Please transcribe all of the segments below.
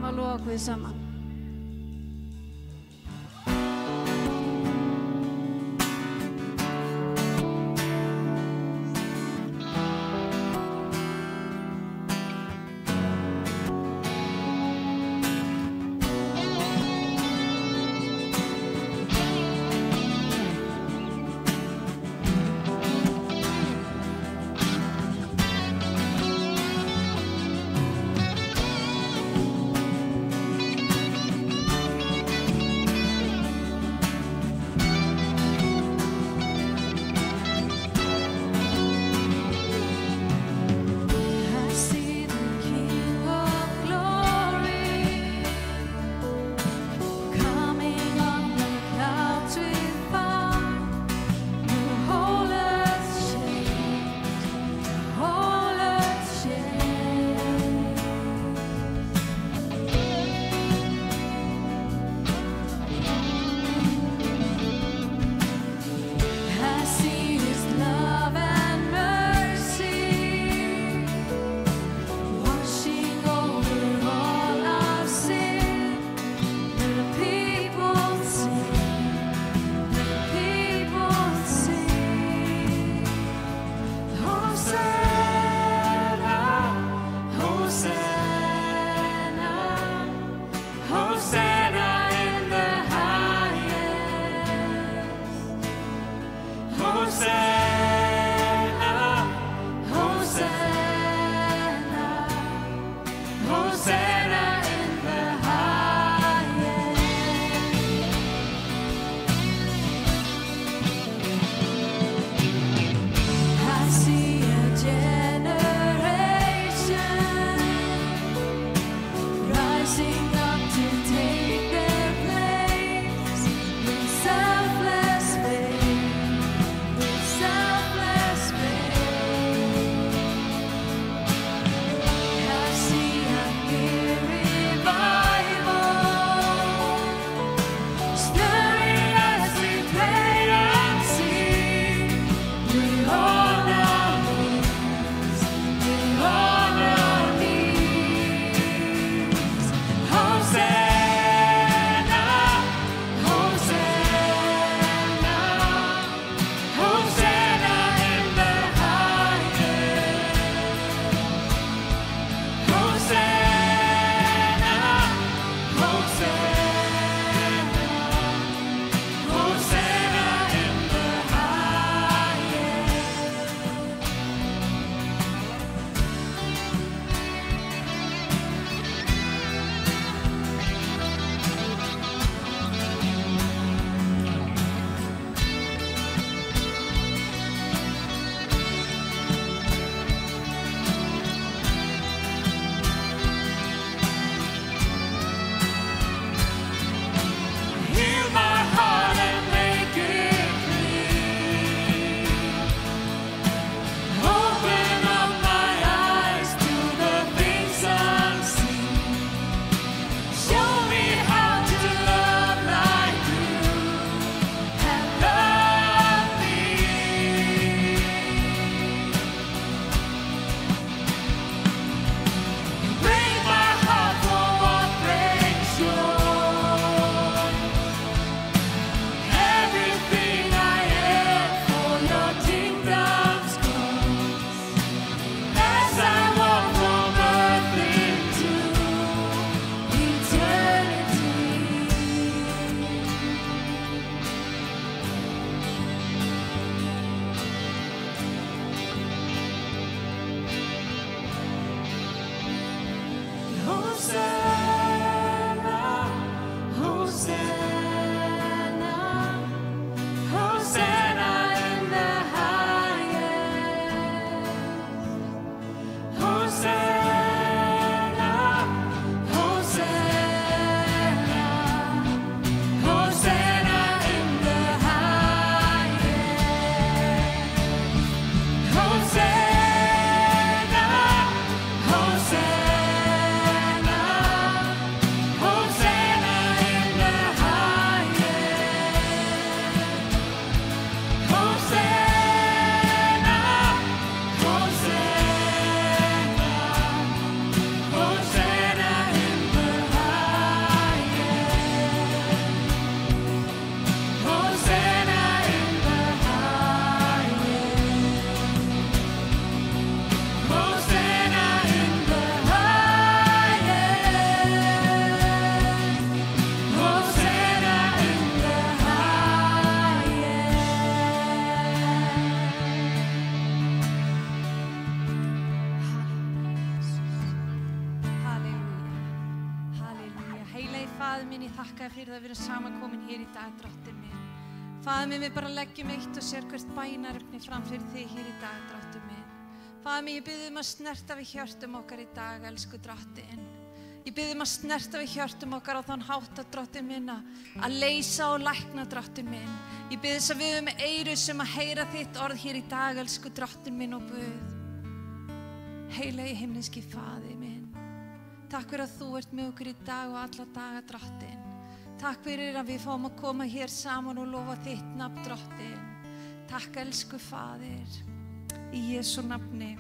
ætlum að lofa Guð saman. I see a Faðir minn, ég þakka þér fyrir það að vera samankomin hér í dag, Drottinn minn. Faðir minn, við bara leggjum eitt og sér hvert bænarefni fram fyrir þig hér í dag, Drottinn minn. Faðir minn, ég bið að snerta við hjörtum okkar í dag, elsku Drottinn. Ég bið að snerta við hjörtum okkar á þann hátt að Drottinn minn að leysa og lækna, Drottinn minn. Ég bið þess að við höfum eyru sem að heyra þitt orð hér í dag, elsku Drottinn minn og Guð. Heilagi himneski Faðir minn. Takk fyrir að þú ert með okkur í dag og alla daga, Drottinn. Takk fyrir að við fáum að koma hér saman og lofa þitt nafn, Drottinn. Takk, elsku Faðir. Í Jesú nafni.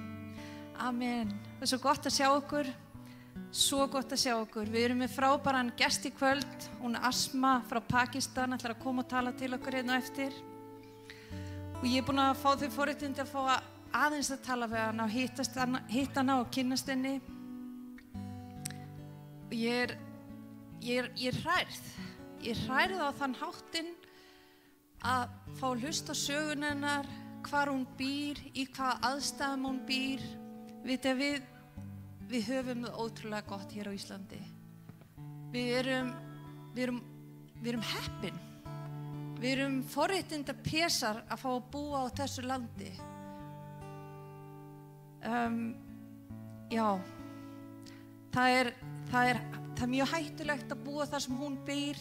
Amen. Það er svo gott að sjá okkur. Svo gott að sjá okkur. Við erum með frábæran gest í kvöld. Hún er Asma frá Pakistan, ætlar að koma og tala til okkur hérna eftir. Og ég er búin að fá þau forréttindi að fá aðeins að tala við hana og hitta hana og kynnast henni. Og ég er hrærð. Ég er hrærð á þann háttinn að fá að hlusta á sögun hennar, hvar hún býr, í hvaða aðstæðum hún býr. Við höfum það ótrúlega gott hér á Íslandi. Við erum heppin. Við erum forréttinda pesar að fá að búa á þessu landi. Já, það er mjög hættulegt að búa þar sem hún býr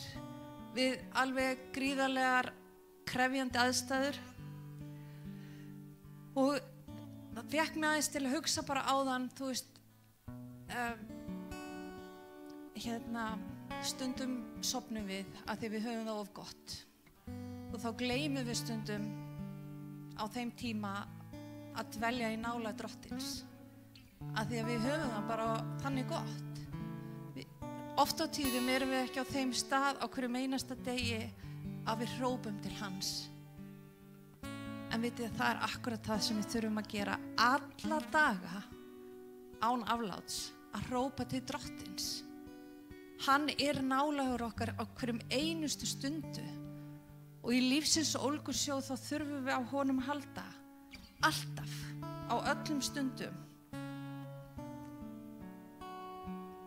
við alveg gríðarlegar krefjandi aðstæður. Og það fékk mig aðeins til að hugsa bara áðan, þú veist, stundum sofnum við að því við höfum það of gott og þá gleymum við stundum á þeim tíma að dvelja í nálægð Drottins að því að við höfum það bara þannig gott. Oft á tíðum erum við ekki á þeim stað á hverjum einasta degi að við hrópum til hans. En vitið að það er akkurat það sem við þurfum að gera alla daga án afláts, að hrópa til Drottins. Hann er nálægur okkar á hverjum einustu stundu og í lífsins ólgusjó þá þurfum við á honum að halda. Alltaf, á öllum stundum.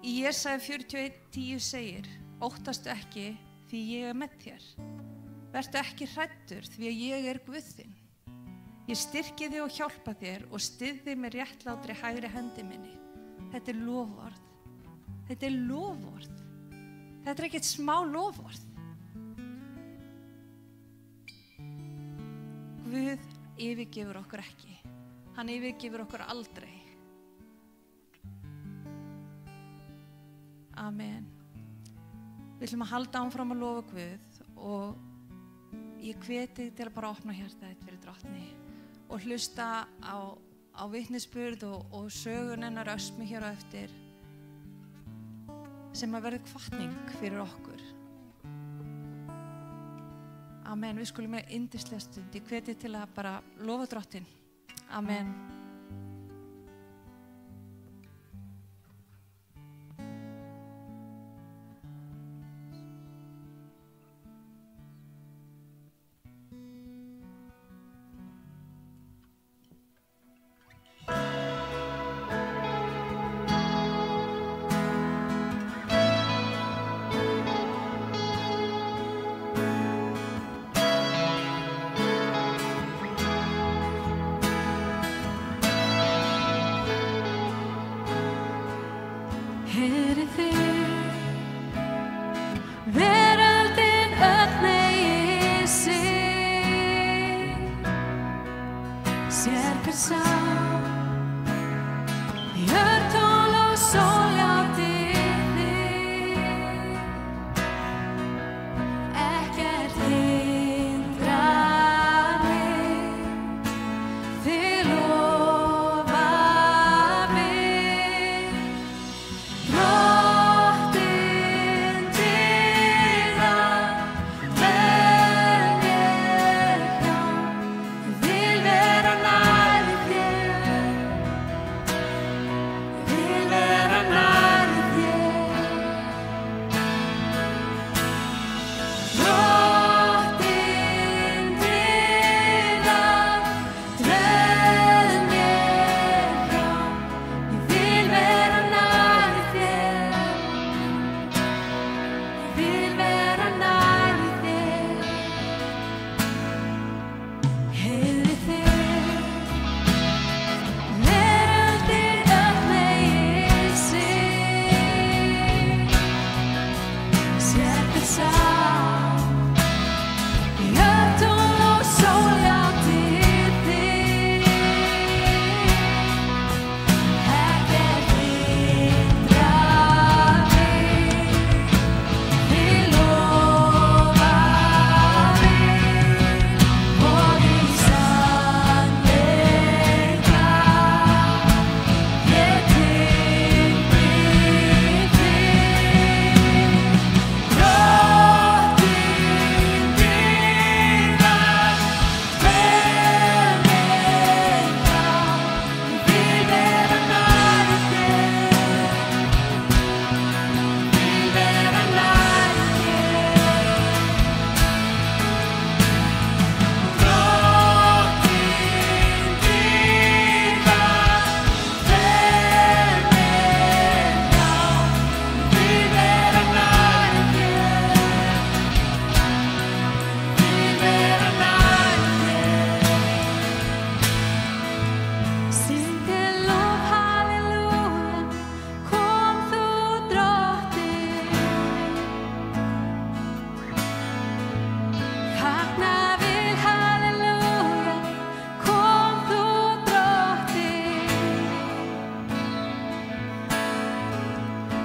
Í Jesaja 41:10 segir: Óttastu ekki því ég er með þér. Vertu ekki hræddur því að ég er Guð þinn. Ég styrki þig og hjálpa þér og styð þig með réttlátri hægri hendi minni. Þetta er loforð. Þetta er loforð. Þetta er ekkert smá loforð. Guð yfirgefur okkur ekki. Hann yfirgefur okkur aldrei. Amen. Við ætlum að halda áfram að lofa Guð og ég hveti þig til að bara opna hjartað þitt fyrir Drottni og hlusta á vitnisburð og sögun hennar Ösmu hér á eftir sem að verði hvatning fyrir okkur. Amen. Við skulum með yndislega stund. Ég hveti til að bara lofa Drottinn. Amen. Vera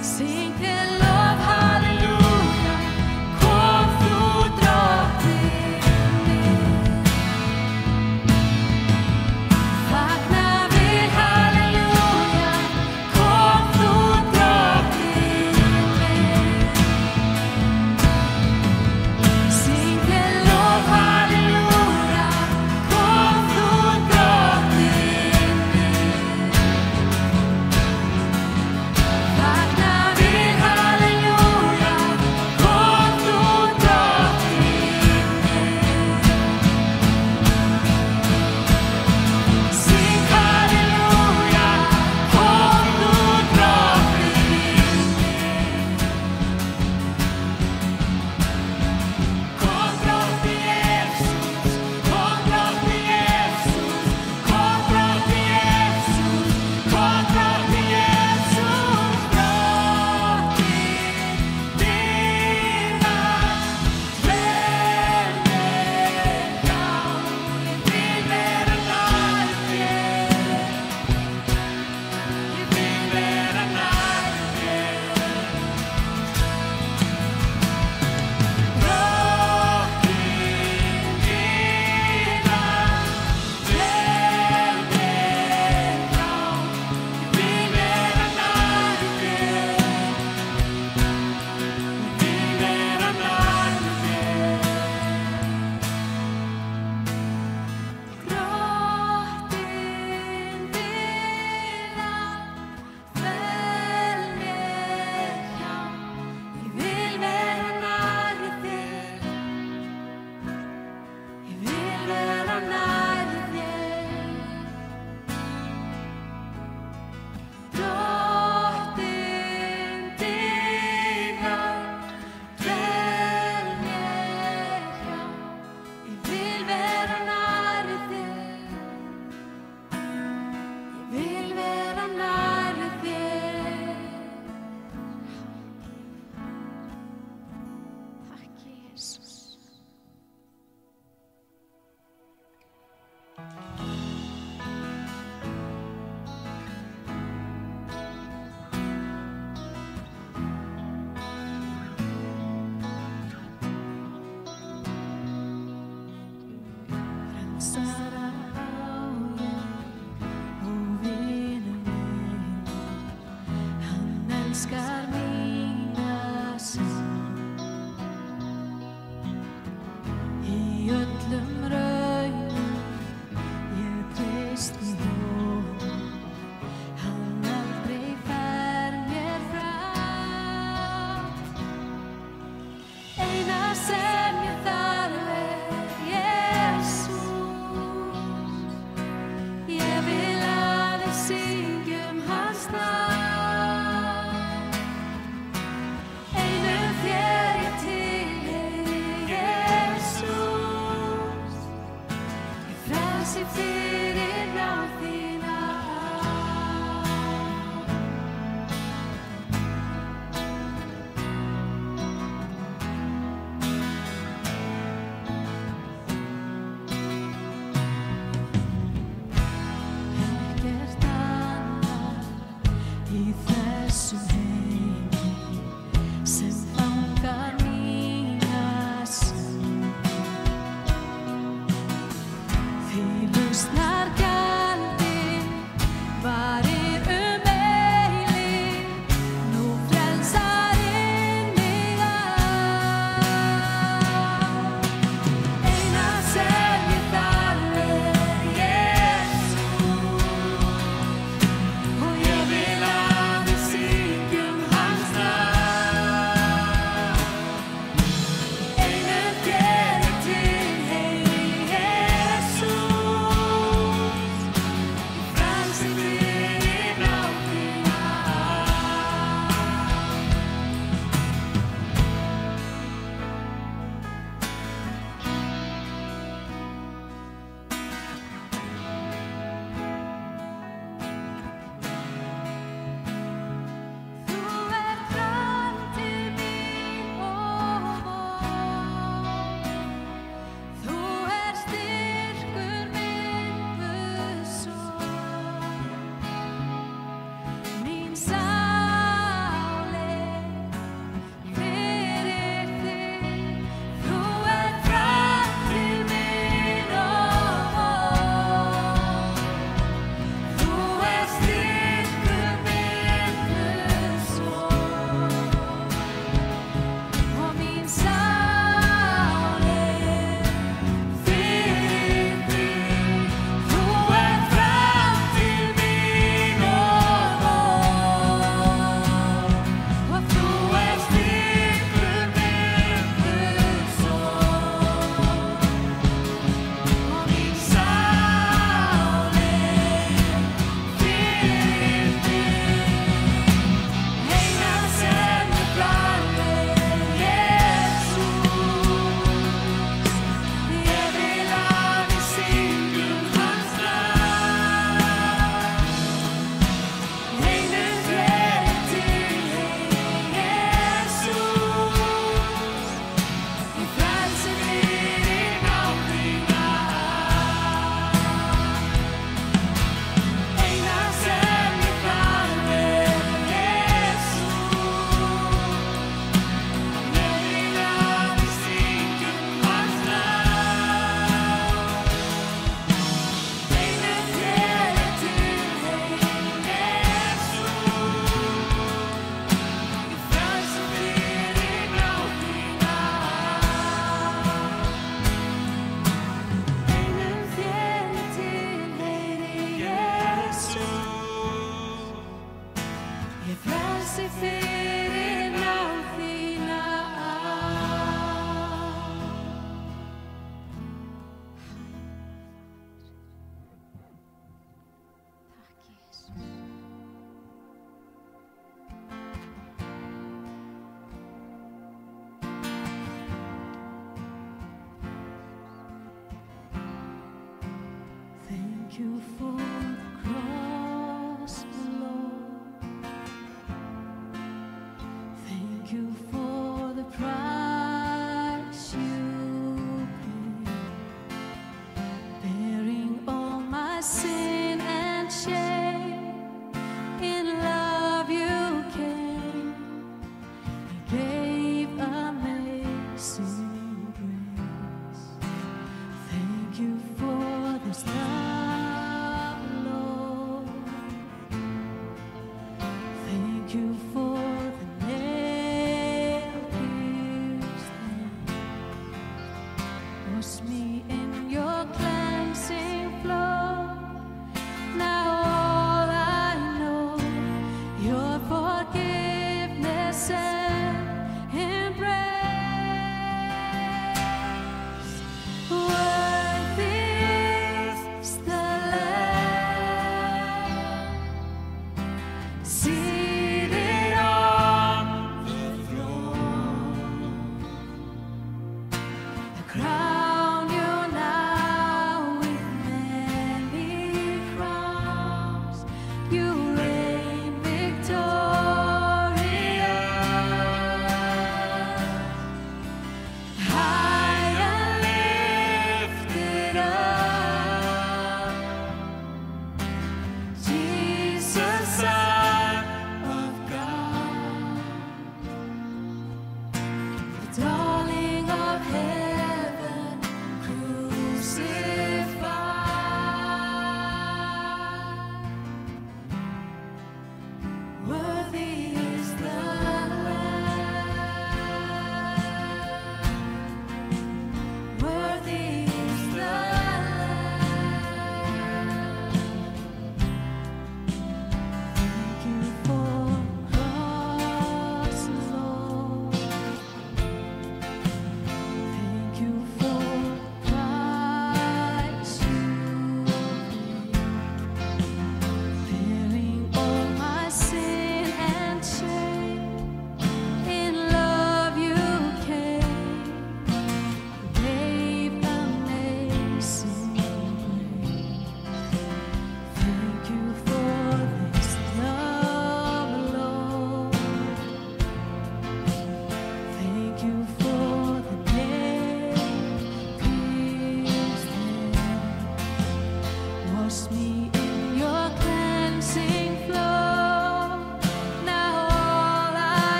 Syng þér lof, halleluja, kom þú drottinn minn. Fagna við, halleluja, kom þú drottinn minn. Syng þér lof, halleluja, kom þú drottinn minn. Fagna við,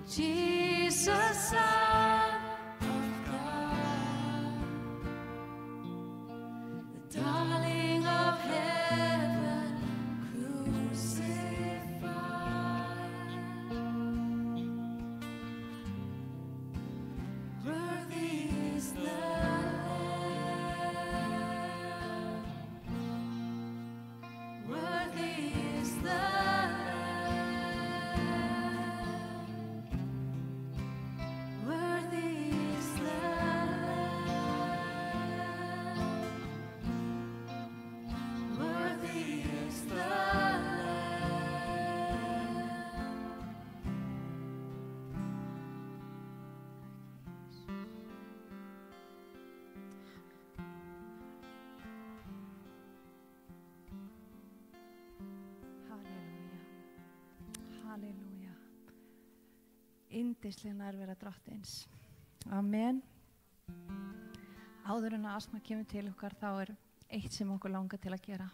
Jesus, Son of God, the darling of heaven, crucified. Worthy is the Lamb. Worthy is the Lamb. Worthy is the Lamb. Worthy is the Halleluja. Yndisleg nærvera Drottins. Amen. Áður en að Asma kemur til okkar þá eitt sem okkur langar til að gera.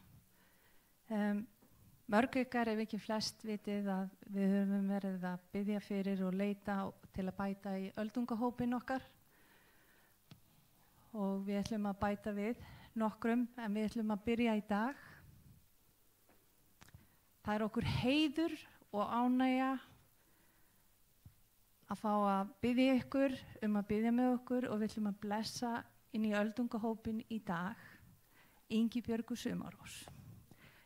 Mörg ykkar, ef ekki flest, vitið að við höfum verið að biðja fyrir og leita til að bæta í öldungahópinn okkar. Og við ætlum að bæta við nokkrum, en við ætlum að byrja í dag. Það okkur heiður og ánægja að fá að biðja ykkur að biðja með okkur og við ætlum að blessa inn í öldungahópinn í dag Ingibjörgu Sumarós.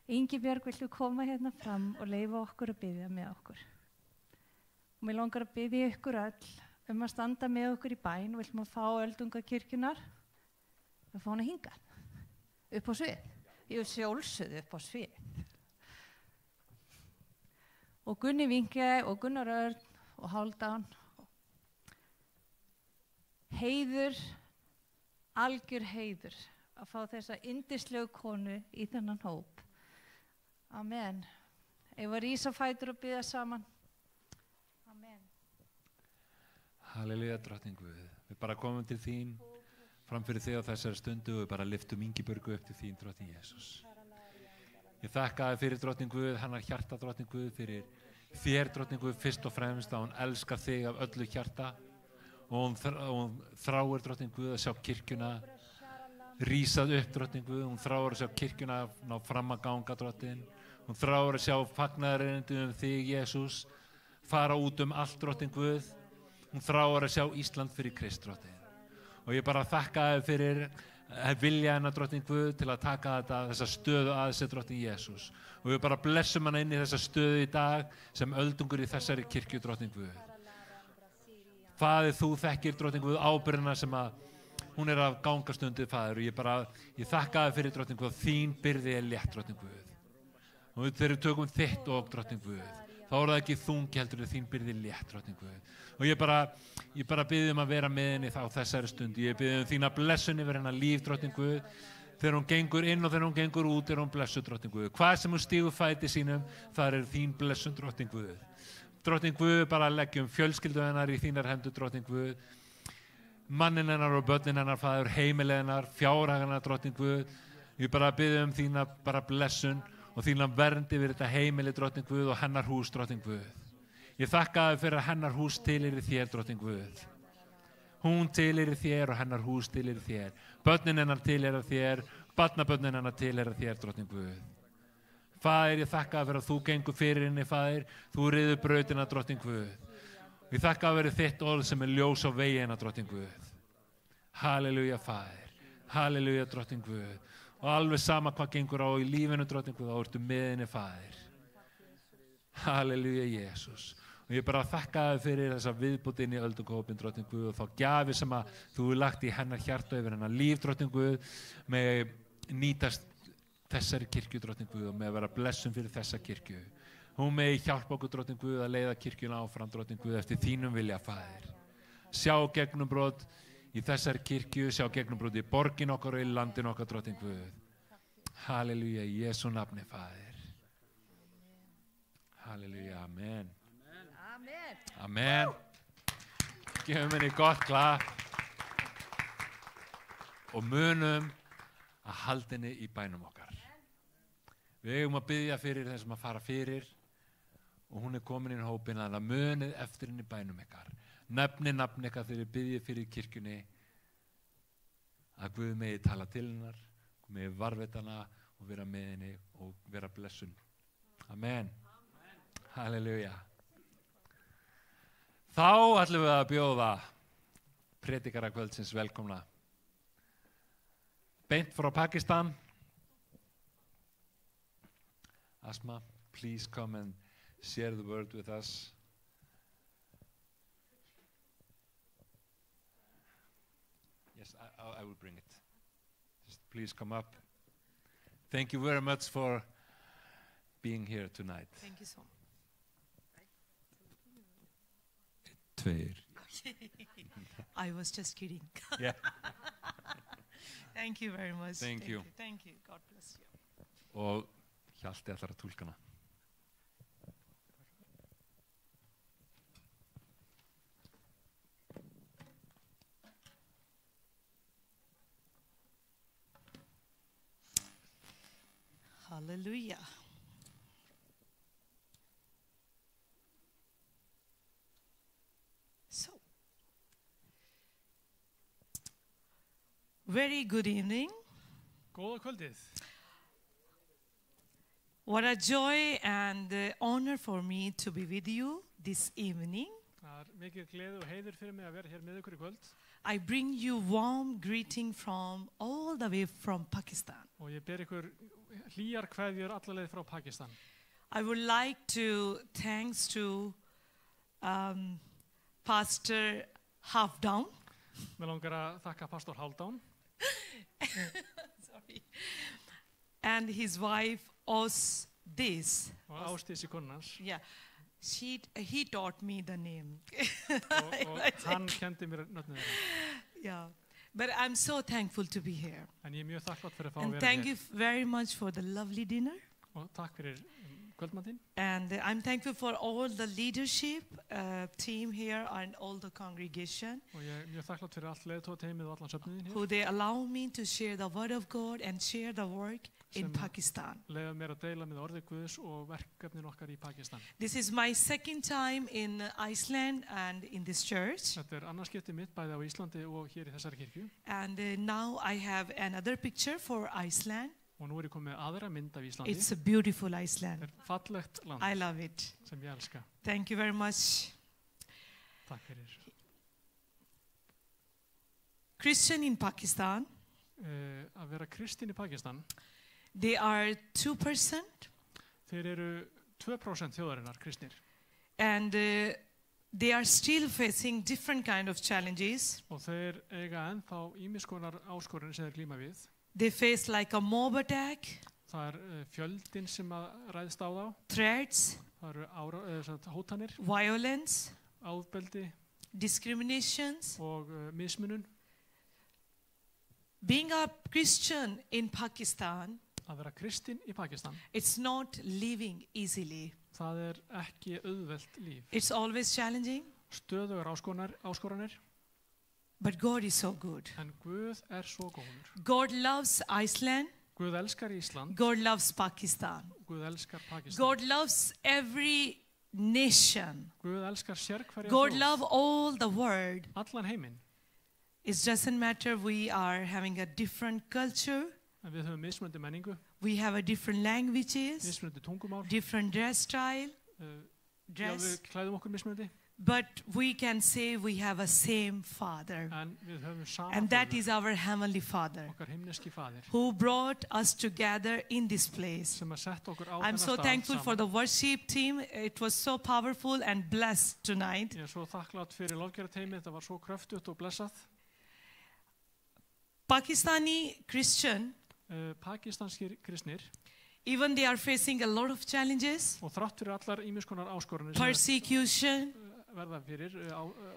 Ingibjörg, viltu koma hérna fram og leyfa okkur að biðja með okkur? Og mér langar að biðja ykkur öll að standa með okkur í bæn og við ætlum að fá öldungakirkjunar að fá hana hingað upp á svið. Ég sjálfsögðu upp á svið. Og Gunni Vinge og Gunnar Örn og Hálfdán. Heiður, algjör heiður að fá þessa yndislegu konu í þennan hóp. Amen. Ef að rísa á fætur og biðja saman. Amen. Halleluja, drottning Guð. Við bara komum til þín fram fyrir þig á þessari stundu og við bara lyftum Ingibjörgu upp til þín, drottning Jesús. Ég þakka þér fyrir drottning Guð, hennar hjarta drottning Guð, fyrir þér drottning Guð fyrst og fremst að hún elskar þig af öllu hjarta og hún þráir drottning Guð að sjá kirkjuna rísað upp drottning Guð, hún þráir að sjá kirkjuna ná fram að ganga drottning, hún þráir að sjá fagnaðarerindum þig Jesús fara út allt drottning Guð, hún þráir að sjá Ísland fyrir Krist drottning og ég bara þakka þér fyrir vilja hennar drottning Guð til að taka þessa stöðu að sér drottning Jesús og við bara blessum hana inn í þessa stöðu í dag sem öldungur í þessari kirkju drottning Guð. Faðir, þú þekkir drottning Guð ábyrgðina sem að hún að gangast undir, Faðir, og ég þakka þér fyrir drottning Guð, þín byrði létt drottning Guð og þegar við tökum þitt og drottning Guð þá það ekki þungi heldur þín byrði létt drottning Guð og ég bara biðjum að vera með henni á þessari stundu, ég biðjum þína blessun yfir hennar líf drottning Guð, þegar hún gengur inn og þegar hún gengur út hún blessu drottning Guð, hvað sem hún stígur fæti sínum, það þín blessun drottning Guð. Drottning Guð, bara leggjum fjölskyldu hennar í þínar hendur drottning Guð, mannin hennar og börnin hennar, Faðir, heimili hennar, fjárhag hennar drottning Guð, ég bara biðjum þína bara blessun og þína vernd yfir þetta heimili drottning Guð og hennar hús drottning Guð. Ég þakka þér fyrir að hennar hús tilheyrir þér drottning Guð. Hún tilheyrir þér og hennar hús tilheyrir þér. Börnin hennar tilheyrir þér, barnabörnin hennar tilheyrir þér drottning Guð. Faðir, ég þakka þér fyrir að þú gengur fyrir henni, Faðir, þú ryður brautina drottning Guð. Ég þakka þér fyrir þitt orð sem ljós á vegi hennar drottning Guð. Halleluja, Faðir. Halleluja, drottning Guð. Og alveg sama hvað gengur á í lífinu drottning Guð, þá ertu með henni, Faðir. Halleluja, Jesús. Og ég bara þakka þér fyrir þessa viðbútt inn í öldungahópinn drottning Guð og þá gjafi sem að þú hefur lagt í hennar hjarta yfir hennar líf drottning Guð með nýtast þessari kirkju drottning Guð og með að vera blessun fyrir þessa kirkju. Hún með hjálpa okkur drottning Guð að leiða kirkjuna áfram drottning Guð eftir þínum vilja, Faðir. Sjá gegnumbrot í þessari kirkju, sjá gegnumbrot í borgin okkar og í landin okkar drottning Guð. Halleluja, í Jesú nafni, Faðir. Halleluja, amen. Amen. Amen. Gefum henni gott klapp og munum að halda henni í bænum okkar. Við eigum að biðja fyrir þeim sem að fara fyrir og hún komin inn í hópin, þannig að munið eftir henni bænum ykkar. Nafn ykkar þegar biðjið fyrir kirkjunni, að Guð megi tala til hennar, Guð megi varðveita hana og vera með henni og vera blessun. Amen. Halleluja. Þá ætlum við að bjóða predikara kvöldsins velkomna. Beint frá Pakistan. Asma, please come and share the word with us. Yes, I will bring it. Just please come up. Thank you very much for being here tonight. Thank you so much. Tveir. I was just kidding. Yeah. Thank you very much. Thank you. Thank you. God bless you. Og Hjalti ætlar að túlka hana. Hallelujah. So, very good evening. Góða kvöldið. What a joy and honor for me to be with you this evening. Það mikið gleði og heiður fyrir mig að vera hér með ykkur í kvöld. I bring you warm greeting from all the way from Pakistan. Og ég ber ykkur hlýjar kveðjur alla leið frá Pakistan. I would like to thanks to Pastor Halfdown. Mér langar að þakka pastor Haldán Sorry. And his wife Os this. og Ásdísi konans. Yeah. He taught me the name. og hann kendi mér nöfnið þeirra. Yeah. But I'm so thankful to be here. En ég er mjög þakklátt fyrir að fá að And vera thank hér. you very much for the lovely dinner. Og takk fyrir kvöldmatinn. And I'm thankful for all the leadership team here and all the congregation Og ég er mjög þakklátt fyrir allt leiðtógateymið og allan söfniðin hér. who they allow me to share the word of God and share the work in Sem- Pakistan. Leiða mér að deila með orðið Guðs og verkefnin okkar í Pakistan. This is my second time in Iceland and in this church. Þetta er annarskipti mitt bæði á Íslandi og hér í þessari kirkju. And now I have another picture for Iceland. Og nú er ég komið með aðra mynd af Íslandi. It's a beautiful Iceland. Þetta er fallegt land I love it. sem ég elska. Thank you very much. Takk fyrir. Christian in Pakistan, Að vera kristin í Pakistan, they are 2%. þeir eru 2% þjóðarinnar kristnir. And they are still facing different kind of challenges. Og þeir eiga ennþá ýmiss konar áskorunir sem þeir glíma við. They face like a mob attack, Það er fjöldin sem að ræðst á þá. threats, Það eru hótanir, violence, áðbeldi discriminations. og mismunun. Being a Christian in Pakistan, Að vera kristinn í Pakistan, it's not living easily. það er ekki auðvelt líf. It's always challenging, Stöðugar áskoranir, but God is so good. en Guð er svo góður. God loves Iceland. Guð elskar Ísland, God loves Pakistan. Guð elskar Pakistan. God loves every nation. Guð elskar sérhverja God þjóð, loves all the world. allan heiminn. It doesn't matter we are having a different culture, En við höfum mismunandi menningu, we have a different languages, mismunandi tungumál, different dress style, já, við klæðum okkur mismunandi, but we can say we have a same Father. en við höfum sama And that föður, is our Heavenly Father okkar himneski faðir, who brought us together in this place. sem að setja okkur á I'm þennan so stað thankful for saman. the worship team. It was so powerful and blessed tonight. Ég er svo þakklátt fyrir lofgjörðarteymið, þetta var svo kröftugt og blessað. Pakistani Christian, Pakistanskir kristnir, even they are facing a lot of challenges, og þrátt fyrir allar ýmiss konar áskorunir sem persecution. verða fyrir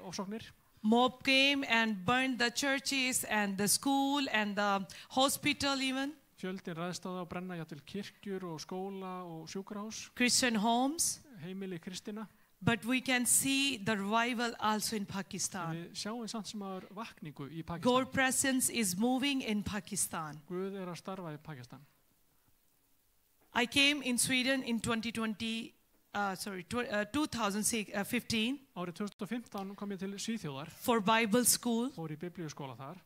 ásóknir, Mob came and burned the churches and the school and the hospital even, fjöldin ræðst á það að brenna jafnvel kirkjur og skóla og sjúkrahús, Christian homes. heimili kristina. But we can see the revival also in En Pakistan. við sjáum samt sem aður vakningu í Pakistan. God presence is moving in Pakistan. Guð er að starfa í Pakistan. I came in Sweden in 2020 2015 Árið 2015 kom ég til Svíþjóðar, for Bible school. fór í biblíuskóla þar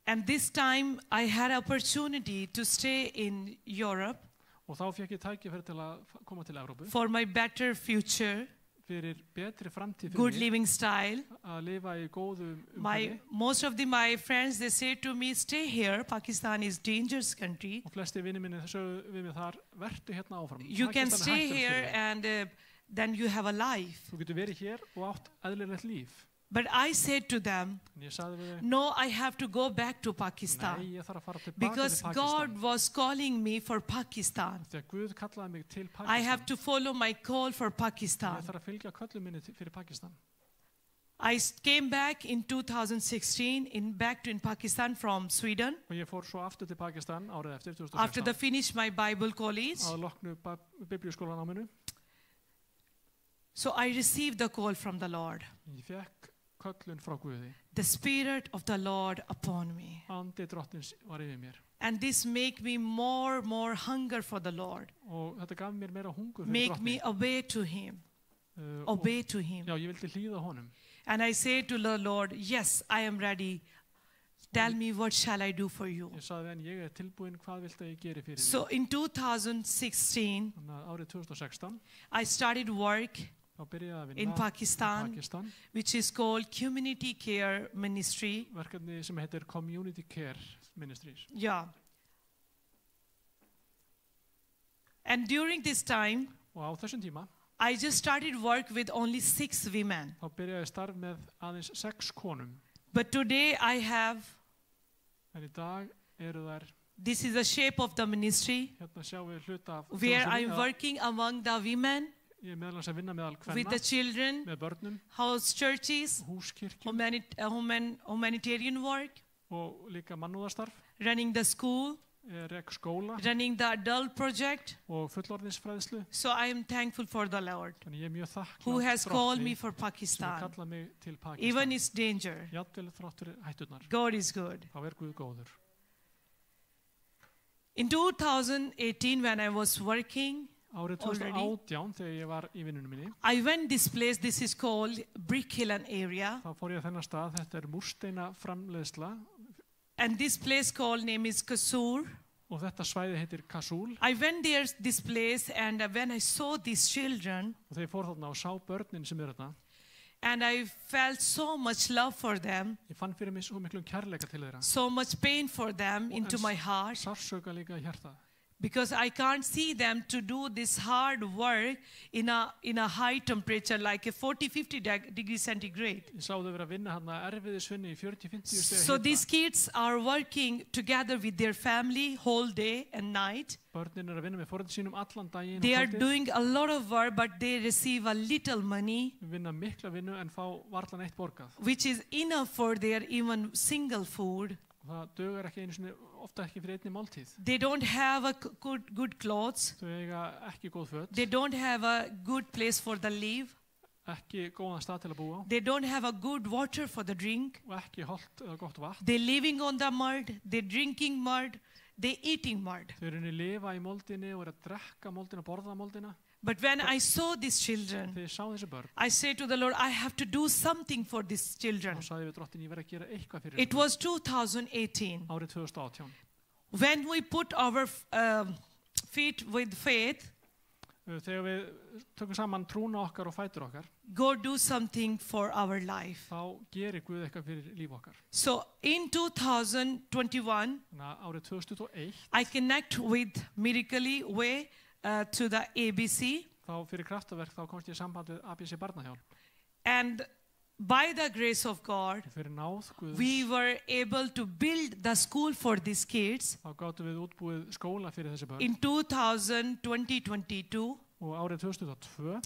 And this time I had opportunity to stay in Europe og þá fekk ég tækifæri til að koma til Evrópu for my better future, fyrir betri framtíð good fyrir mig, living style. að lifa í góðu umhverfi Most of my friends, they say to me, stay here. Pakistan is dangerous country. og flesti vinir minni sögðu við mig þar, vertu hérna áfram. You can Pakistan er stay hættulegt here fyrir þig. and then you have a life. Þú getur verið hér og átt eðlilegt líf. But I said to them, En ég sagði við þau, no, I have to go back to Pakistan. nei, ég þarf að fara tilbaka Because til God Pakistan. was calling me for Pakistan. Þegar Guð kallaði mig til I Pakistan, have to follow my call for ég Pakistan. þarf að fylgja köllu minni fyrir Pakistan. Came back in 2016 back to in Pakistan from Sweden Og ég fór svo aftur til Pakistan árið eftir, after 2016, finish my Bible college. að loknu biblíuskólanáminu. So I received the call from the Lord. Ég fekk köllun frá Guði. The Spirit of the Lord upon me. Andi drottins var yfir mér. And this make me more hunger for the Lord. Og þetta gaf mér meira hungur fyrir Make me drottni. obey to Him. Og, Obey to Him. já, ég vildi hlýða honum. And I say to the Lord, yes, I am ready. Tell me what shall I do for you. Ég sagði en ég er tilbúinn, hvað viltu að ég geri fyrir So þig? in 2016, Þannig að árið 2016 I started work þá byrjaði að in vinna Pakistan, í Pakistan, which is called Community Care Ministry. verkefni sem heitir Community Care Ministries. Yeah. And during this time, Og á þessum tíma I just started work with only 6 women. þá byrjaði ég starf með aðeins 6 konum. But today I have, En í dag eru þær, this is the shape of the ministry, hérna sjáum við hluta af where þjóðsynni, I'm working among the women, ég er meðal að vinna meðal with the kvenna, children, með börnum, house churches, húskirkjum humanitarian work, og líka mannúðarstarf, running the school, rek skóla running the adult project. og fullorðinsfræðslu. So I am thankful for the Lord Þannig ég er mjög who has þakklátt called me drottni for sem Pakistan. kallað mig til Even Pakistan. its danger, Jafnvel þráttur hætturnar. God is good. Þá er Guð góður. In 2018, when I was working, Árið Already? 2018 þegar ég var í vinnunum minni, I went this place. This is called Brick Hill area. þá fór ég að þennan stað, þetta er múrsteina framleiðsla And this place called name is Kasur. og þetta svæði heitir Kasúl I went there, this place, and when I saw these children, og þegar ég fór þarna og sá börnin sem eru þarna, and I felt so much love for them, ég fann fyrir mig svo miklum kærleika til þeirra. so much pain for them into my heart, Sársauka líka í hjarta. because I can't see them to do this hard work in a high temperature like a 40-50 degrees centigrade. Ég sá þau vera að vinna hérna erfiðisvinni í 40-50 So stiga these hita. kids are working together with their family whole day and night. Börnin eru að vinna með foreldrum sínum allan daginn They og are kvöldið. doing a lot of work, but they receive a little money, Vinna mikla vinnu en fá varla neitt borgað. which is enough for their even single food. Og það dugar ekki einu sinni, ofta ekki fyrir einni máltíð. They don't have a good clothes. Þau eiga ekki góð föt, They don't have a good place for the live. ekki góðan stað til að búa á They don't have a good water for the drink. og ekki hollt eða gott vatn. They're living on the mud. They're drinking mud. They're eating mud. Þau eru lifa í moldinni og eru að drekka moldina, borða moldina. But when I saw these children, Þegar ég sá þessi börn, I said to the Lord, I have to do something for these children. þá sagði ég við drottin, ég verð að gera eitthvað fyrir It ykkur. was 2018. Árið 2018. When we put our feet with faith, Þegar við tökum saman trúna okkar og fætur okkar, go do something for our life. þá gerir Guð eitthvað fyrir líf okkar. So in 2021, Þannig að árið 2021, I connect with Miracle Way to the ABC. þá fyrir kraftaverk, þá komst ég í samband við ABC Barnahjálp. And by the grace of God, Og fyrir náð Guðs, we were able to build the school for these kids þá gáttum við útbúið skóla fyrir þessi börn. in 2022. Og árið 2002,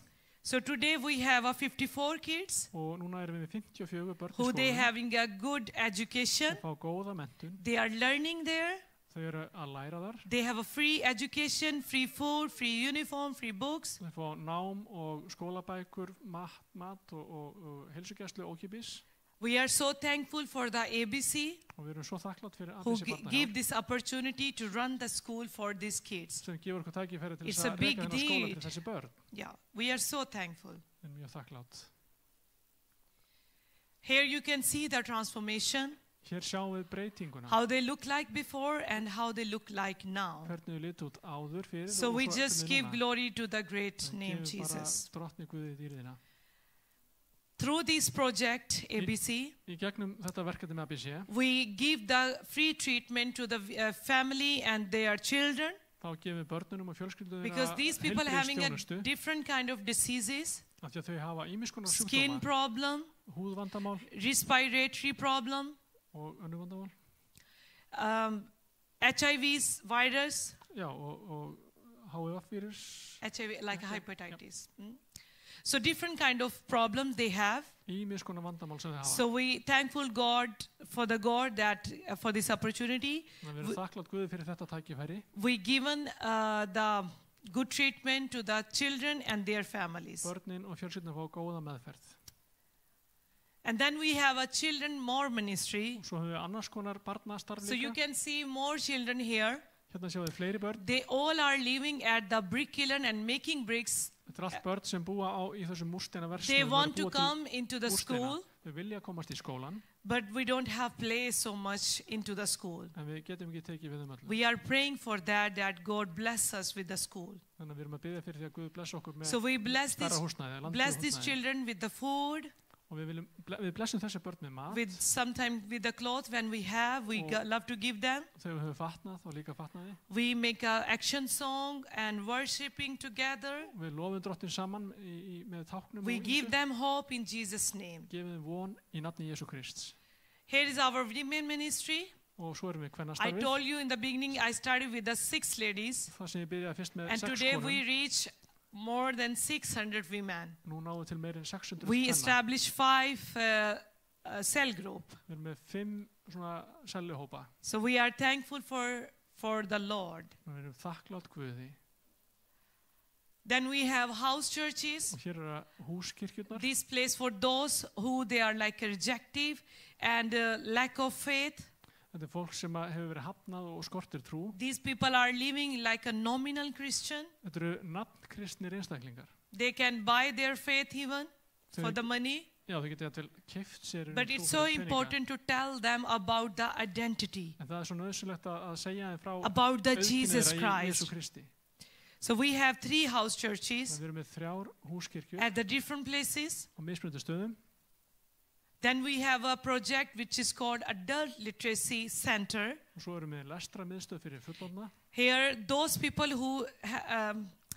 So today we have 54 kids og núna erum við með 54 börn í who they skólanum. having a good education. Þau fá góða menntun, They are learning there. þau eru að læra þar. They have a free education, free food, free uniform, free books. Þau fá nám og skólabækur, mat og heilsugæslu ókeypis. We are so thankful for the ABC og við erum svo þakklátt fyrir who ABC give barnahjálp this opportunity to run the school for these kids. sem gefur okkur tækifæri til It's þess a að big reka þennan skóla deed. fyrir þessi börn. Yeah, we are so thankful. Við erum mjög þakklátt. Here you can see the transformation, Hér sjáum við breytinguna, how they look like before and how they look like now. hvernig við litum út áður fyrir So og we svo just hvernig give núna. glory to the great Við name gefum bara Jesus. drottni Guði dýrðina. Through this project, ABC, Í gegnum þetta verkefni með ABC, we give the free treatment to the family and their children þá gefum við börnunum og fjölskyldunum because these people having a heilbrigðisþjónustu different kind of diseases, af því að þau hafa ýmiss konar skin sjúkdóma, problem, húðvandamál respiratory problem, og önnur vandamál. HIV's virus, Já, og HIV-vírus, HIV like hepatitis. So different kind of problems they have. ýmiss konar vandamál sem þau hafa. So we thankful God for that for this opportunity. Við erum þakklátt Guði fyrir þetta tækifæri. We given the good treatment to the children and their families. Börnin og fjölskyldunum fá góða meðferð. And then we have a children more ministry. Svo höfum við annars konar barnastarf So you líka. can see more children here. Hérna sjáum við fleiri börn. They all are living at the brick kiln and making bricks. Þetta er allt börn sem búa í þessum múrsteinaverksmiðjum. They og want eru to að búa til come into the múrsteina. school, Þau vilja komast í skólan, but we don't have place so much into the school. en við getum ekki tekið við þeim öllum. We are praying for that God bless us with the school. Þannig að við erum að biðja fyrir því að Guð blessa okkur með So we bless stærra this, húsnæði, bless these landslið húsnæði. children with the food, Og við blessum þessi börn með mat. with sometimes with the clothes when we have, we love to give them. Þegar við höfum fatnað og líka fatnaði. We make a action song and worshiping together. Við lofum drottin saman með táknum We og give ýmsu. them hope in Jesus' name. Gefum þeim von í nafni Jesú Krists. Here is our women ministry. Og svo erum við I kvennastarfið. told you in the beginning, I started with the 6 ladies. Það sem ég byrjaði fyrst með And 6 today we konum. reach more than 600 women. Nú náum við til meir en 600 We kvenna. established 5 cell group. Við erum með 5 svona seljuhópa. So we are thankful for the Lord. Og við erum þakklátt Guði. Then we have house churches. Og hér eru húskirkjurnar. This place for those who they are like rejective and lack of faith. Þetta er fólk sem hefur verið hafnað og skortir trú. These people are living like a nominal Christian. Þetta eru nafnkristnir einstaklingar. They can buy their faith even for the money. Já, þau geta til keypt sér But trú it's so fyrir peninga. important to tell them about the identity, En það er svo nauðsynlegt að segja þeim frá about the auðkynni Jesus þeirra í Jesú Christ. Kristi. So we have 3 house churches Við erum með 3 húskirkjur at the different places. á mismunandi stöðum. Then we have a project which is called Adult Literacy Center. Og svo erum við lestramiðstöð fyrir fullorðna. Here, those people who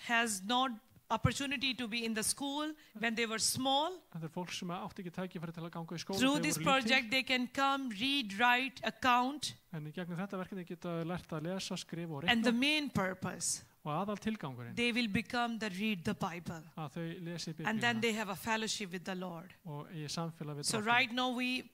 has not opportunity to be in the school when they were small, Þetta er fólk sem átti ekki tækifæri til að ganga í skóla through þegar this þeir voru lítil. project they can come, read, write, account, En í gegnum þetta verkefni geta þau lært að lesa, skrifa og and the reikna. main purpose, Og aðal tilgangurinn they will become the read the Bible. að þau lesi And then Biblíuna they have a fellowship with the Lord. og í samfélag við So Drottin. right now we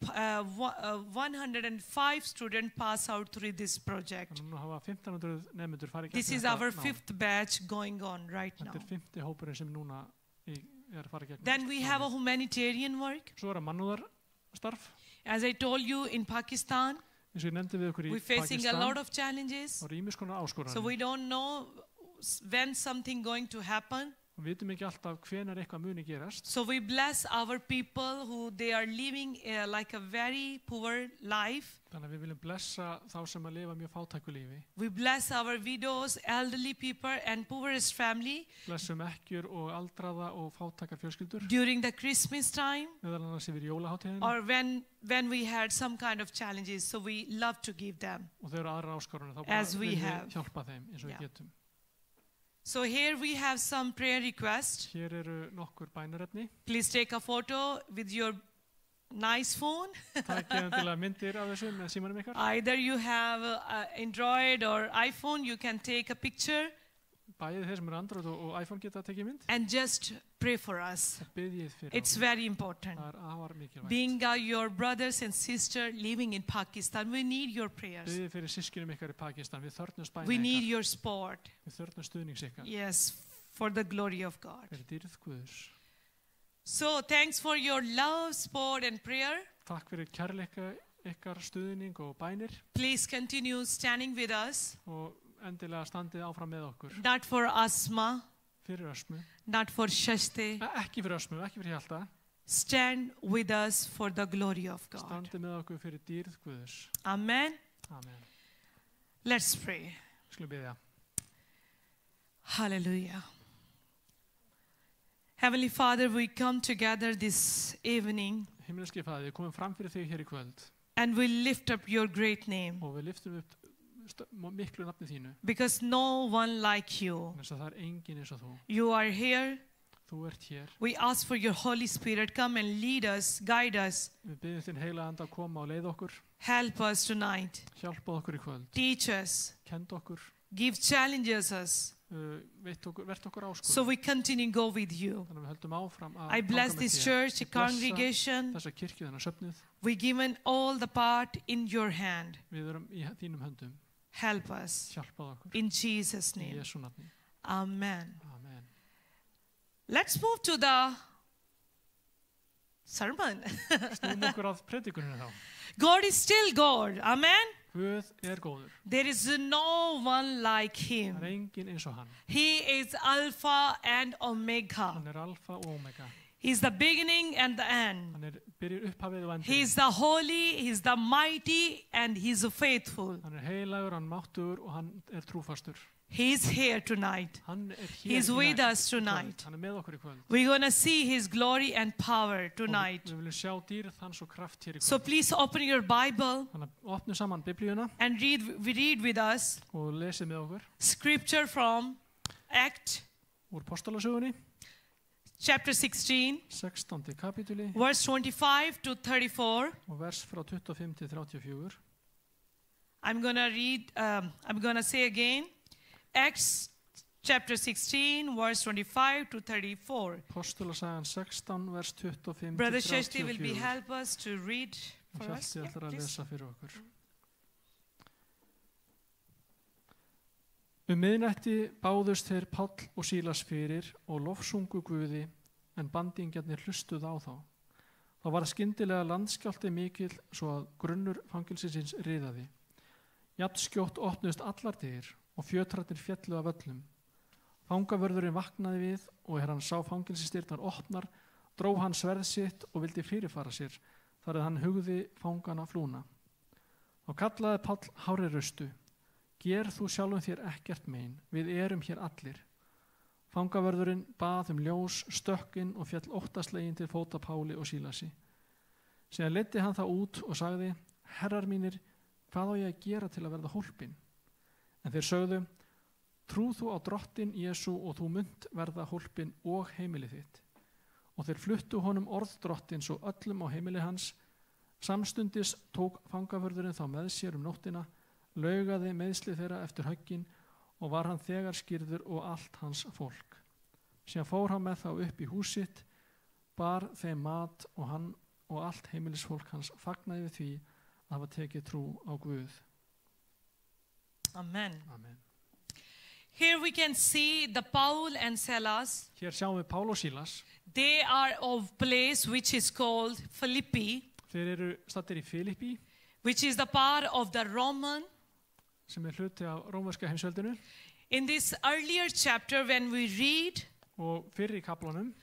105 students pass out through this project. Núna hafa 1500 nemendur farið í This gegnum is þetta our nám. 5th batch going on right Þetta now. er 50 hópurinn sem núna er farið gegnum. Then we have a humanitarian work. Svo er það mannúðarstarf. As I told you, in Pakistan, Eins og ég nefndi við okkur í we're facing a Pakistan. lot of challenges. Það eru ýmis konar áskoranir. So we don't know when something going to happen. Og við vitum ekki alltaf hvenær eitthvað muni gerast. So we bless our people who they are living like a very poor life. Þannig að við viljum blessa þá sem að lifa mjög fátæku lífi. We bless our widows, elderly people and poorest family Blessum ekkjur og aldraða og fátækar fjölskyldur. during the Christmas time Meðal annars yfir jólaháttíðina. or when we had some kind of challenges. So we love to give them. Og þau eru aðra áskoranir. Þá As bara we viljum have. við hjálpa þeim eins og Yeah. við getum. So here we have some prayer requests. Hér eru nokkur bænarefni. Please take a photo with your nice phone. Takk endilega myndir af þessu með símanum ykkar. Either you have Android or iPhone, you can take a picture Bæði þeir sem eru Android og iPhone geta að tekið mynd. and just pray for us. Það biðjið fyrir It's okkur. very important. Það er afar mikilvægt. Being your brothers and sisters living in Pakistan, we need your prayers. Biðjið fyrir sískinum ykkar í Pakistan. Við þörfnumst bæna We need ykkar. your support. Við þörfnumst stuðnings ykkar. Yes, for the glory of God. Fyrir dýrð Guðs. So thanks for your love, support and prayer. Takk fyrir kærleika ykkar, stuðning og bænir Please continue standing with us, og endilega standið áfram með okkur. not for Asma, Fyrir Ösmu. not for Shashti. Ekki fyrir Ösmu, ekki fyrir Hjalta. Stand with us for the glory of God. Standið með okkur fyrir dýrð Guðs. Amen. Amen. Let's pray. Skulum biðja. Hallelujah. Heavenly Father, we come together this evening Himmelski Faðir, við komum fram fyrir þig hér í kvöld and we lift up your great name og við lyftum upp miklu nafni þínu. because no one like you. Þess að það engin eins og þú. You are here. Þú ert hér. We ask for your Holy Spirit, come and lead us, guide us, Við biðjum þinn heila anda að koma og leiða okkur. help us tonight, Hjálpa okkur í kvöld. teach us, Kend okkur. give challenges us, Vert okkur áskur. so we continue to go with you. Þannig að við höldum áfram að I bless ganga með this þér. church, the Ég blessa congregation. Þessa kirkju, þennan söfnuð. We given all the part in your hand. Við erum í þínum höndum. Help us. Hjálpað okkur. In Jesus' Í name. Jesú nafni. Amen. Amen. Let's move to the sermon. Snúum okkur að predikuninu þá. God is still God. Amen. Guð góður. There is no one like him. Það engin eins og hann. He is Alpha and Omega. Hann alfa og omega. He's the beginning and the end. Hann byrjir upphafið og He endir. is the holy, he is the mighty, and he is faithful. Hann heilagur, hann máttugur og hann trúfastur. He is here tonight. Hann hér He is í with kvöld. us tonight. Hann með okkur í kvöld. We're going to see his glory and power Og tonight. Við viljum sjá dýrð hans og kraft hér í So kvöld. please open your Bible Þannig að opnum saman Biblíuna and read with us og lesið með okkur scripture from Acts úr Postalasögunni, chapter 16, 16. kapítuli verse 25 to 34. og vers frá 25 til 34. I'm going to say again, Acts chapter 16, verse 25 to 34. Postulasagan 16, vers 25 Brother til Shashti will be 34. help us to read Og for us. Hjalti Yeah, ætlar að please. lesa fyrir okkur. Miðnætti báðust þeir Páll og Sílas fyrir og lofsungu Guði, en bandingjarnir hlustuðu á þá. Þá var skyndilega landskjálfti mikill svo að grunnur fangelsisins riðaði. Jafnskjótt opnuðust allar dyr og fjötrarnir féllu af öllum. Fangavörðurinn vaknaði við og hann sá fangelsisdyrnar opnar, dró hann sverð sitt og vildi fyrirfara sér, þar að hann hugði fangana flúna. Þá kallaði Páll hárri raustu: Ger þú sjálfum þér ekkert mein, við erum hér allir. Fangavörðurinn bað ljós, stökk inn og féll óttaslegin til fóta Páli og Sílasi. Síðan leiddi hann það út og sagði: Herrar mínir, hvað á ég að gera til að verða hólpinn? En þeir sögðu: Trú þú á Drottin Jesú og þú munt verða hólpinn og heimilið þitt. Og þeir fluttu honum orð Drottins og öllum á heimili hans. Samstundis tók fangavörðurinn þá með sér nóttina, laugaði meiðsli þeirra eftir höggin og var hann þegar skírður og allt hans fólk. Síðan fór hann með þá upp í hús sitt, bar þeim mat og hann og allt heimilisfólk hans fagnaði við því að hafa tekið trú á Guð. Amen. Amen. Here we can see the Paul and Silas. Hér sjáum við Pál og Sílas. They are of place which is called Philippi, Þeir eru staddir í Filippi, which is the part of the Roman. sem hluti af rómverska heimsveldinu, In this earlier chapter, when we read, og fyrir í kaflanum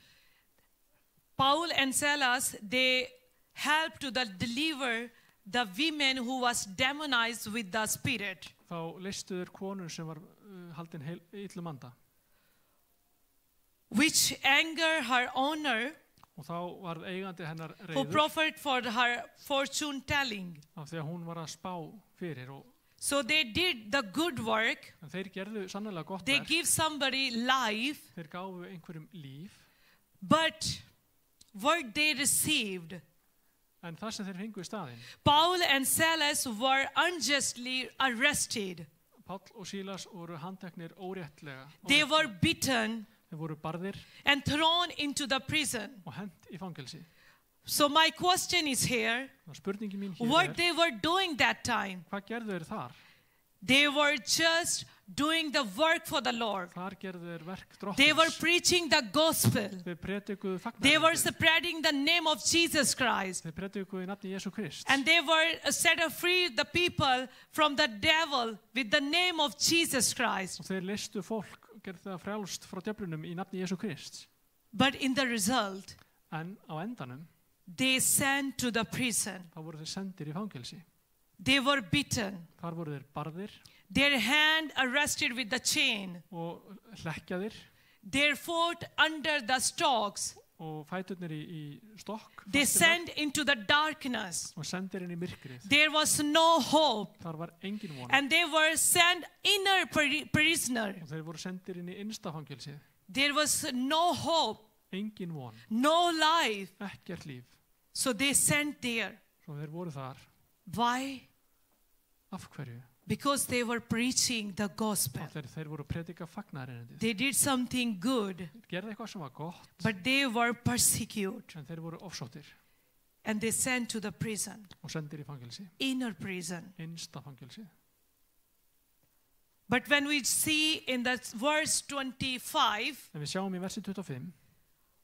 Paul and Silas, they help to deliver the women who was demonized with the spirit. þá leistu þeir konu sem var haldin illum anda, Which anger her owner, og þá var eigandi hennar who reiður profit for her fortune telling. af því að hún var að spá fyrir. Og So they did the good work. en þeir gerðu sannlega gott They verk, give somebody life, þeir gáfu einhverjum líf, but what they received, en það sem þeir fengu í staðinn, Paul and Silas were unjustly arrested. Páll og Sílas voru handteknir óréttlega, They were beaten þeir voru barðir and thrown into the prison. og hent í fangelsi. So my question is here, Og spurningin mín hér what they were doing that time? hvað gerðu þeir þar? They were just doing the work for the Lord. Þar gerðu þeir verk They were drottins. preaching the gospel. Þeir predikuðu They were fagnaðarerindið. spreading the name of Jesus Christ. Þeir predikuðu í nafni Jesú Krist. And they were set free the people from the devil with the name of Jesus Christ. Og þeir leystu fólk og gerðu það frjálst frá djöflunum í nafni Jesú Krist. But in the result, En á endanum, they sent to the prison. þá voru þeir sendir í fangelsi. They were beaten. Þar voru þeir barðir Their hand arrested with the chain. og hlekkjaðir Their foot under the stocks. og fæturnir í stokk They fastir sent into the darkness. og sendir inn í myrkrið. There was no hope. Þar var engin von And they were sent inner prisoner. og þeir voru sendir inn í innsta fangelsið. There was no hope, Engin von, no life. ekkert líf. So they sent there. Svo þeir voru þar. Why? Af hverju? Because they were preaching the gospel. Þeir voru að predika fagnaðarerindið. They did something good, Þeir gerðu eitthvað sem var gott, but they were persecuted. en þeir voru ofsóttir And they sent to the prison, og sendir í fangelsi. inner prison. Innsta fangelsi. But when we see in that verse 25, En við sjáum í versi 25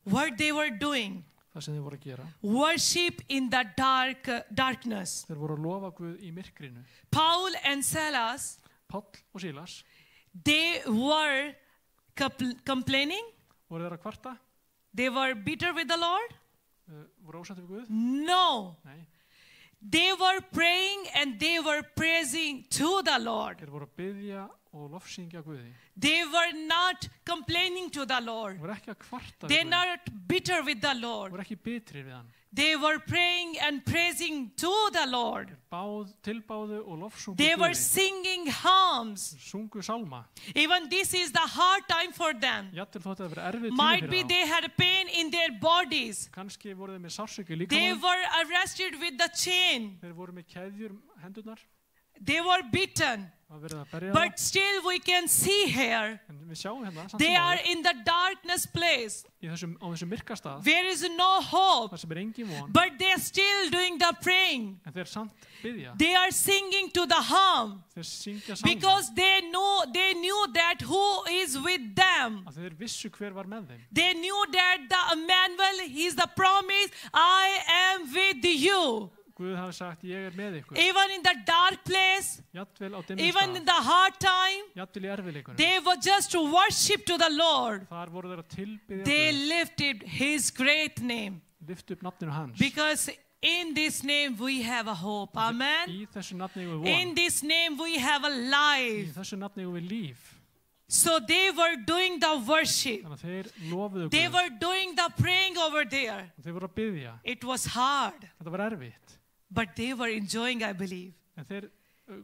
what they were doing, það sem þeir voru að gera. worship in the darkness. Þeir voru að lofa Guð í myrkrinu. Paul and Silas, Páll og Sílas they were complaining. voru þeir að kvarta, They were bitter with the Lord. voru ósættir við Guð. No. Nei, They were praying and they were praising to the Lord. þeir voru að biðja og lofsyngja Guði. They were not complaining to the Lord. Þeir voru ekki að kvarta They're við Guð. not bitter with the Þeir Lord. voru ekki bitrir við hann. They were praying and praising to the Lord. Tilbáðu og lofsungu They were Guði. singing hymns. Sungu sálma. Even this is the hard time for them. Jafnvel þótt að það verið erfið tími Might be fyrir þá. they had pain in their bodies. Kannski voru þeir með sársöku líka They were arrested with the chain. Þeir voru með keðjur hendurnar. They were beaten. Það verið að berja But still we can see here, En við sjáum hérna samt they sem are áður, in the darkness place. á þessum myrkastað There is no hope. þar sem engin von. But they are still doing the praying. En þeir samt biðja. They are singing to the hymn. Þeir syngja sálma. Because they knew that who is with them. Að þeir vissu hver var með þeim. They knew that the Emmanuel, he's the promise, I am with you. Guð hafi sagt, ég með ykkur. Even in the dark place, Jafnvel á even dimmum in stað. the hard time, Jafnvel í erfiðleikunum. they were just to worship to the Lord. Þar voru þeir að tilbiðja They Guð. lifted his great name. Lyftu upp nafninu hans. Because in this name we have a hope. Amen. Í þessu nafni eigum við In von. this name we have a Í life. þessu nafni eigum við líf. So they were doing the worship. Þannig að þeir lofuðu They Guð. were doing the praying over there. Þeir voru að biðja. It was hard, Þetta var erfitt. but they were enjoying, I believe. En þeir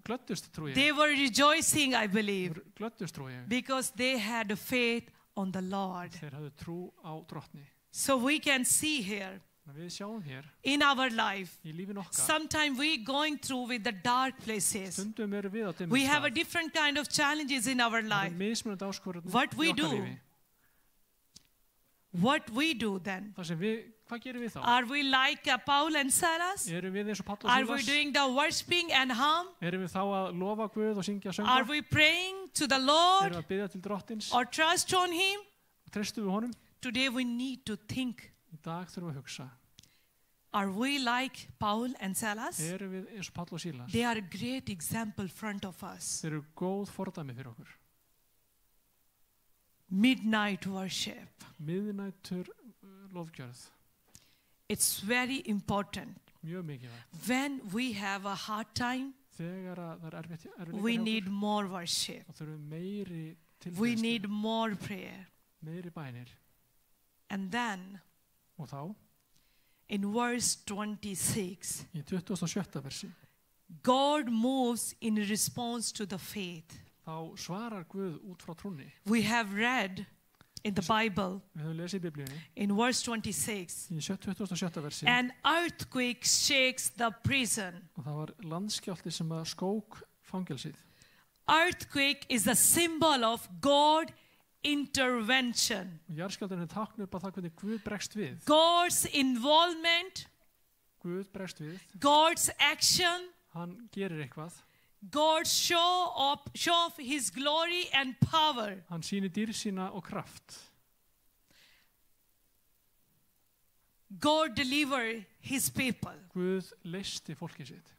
glöddust, trú ég. They were rejoicing, I believe, Þeir glöddust, trú ég. because they had faith on the Lord. Þeir hafðu trú á drottni. So we can see here Þannig að við sjáum hér in our life, í lífin okkar. sometimes we going through with the dark places. Stundum eru við á dimmum We have a stað. different kind of challenges in our Það life. eru mismunandi áskorun What we í okkar do? lífi. What we do then? Það sem við, hvað gerum við þá? Are we like Paul and Silas? Erum við eins og Páll og Are we Sílas? doing the worshiping and hymn? Erum við þá að lofa Guð og syngja Are sönga? we praying to the Erum Lord við að biðja til drottins? or trust on Him? Treystum við honum? Today we need to think. Í dag þurfum við að hugsa. Are we like Paul and Silas? Erum við eins og Páll og Sílas? They are a great example front of us. Þeir eru góð fordæmi fyrir okkur. Midnight worship. Miðnætur lofgjörð. It's very important. Mjög mikilvægt. When we have a hard time, Þegar að það er erfitt we need more worship. þá þurfum við meiri We tilbeiðslu, need more prayer. meiri bænir. And then Og þá, in verse 26, í 27. versi, God moves in response to the faith. þá svarar Guð út frá trúnni. We have read in the Bible Við höfum lesið í Biblíunni, in verse 26, í 27. versi, an earthquake shakes the prison. og það var landskjálfti sem að skók fangelsið. Earthquake is a symbol of God intervention. Og jarðskjálftin er tákn upp á það hvernig Guð bregst við. God's involvement, Guð bregst við, God's action hann gerir eitthvað God show off his glory and power. Hann sýnir dýrð sína og kraft. God deliver his people. Guð leysti fólkið sitt.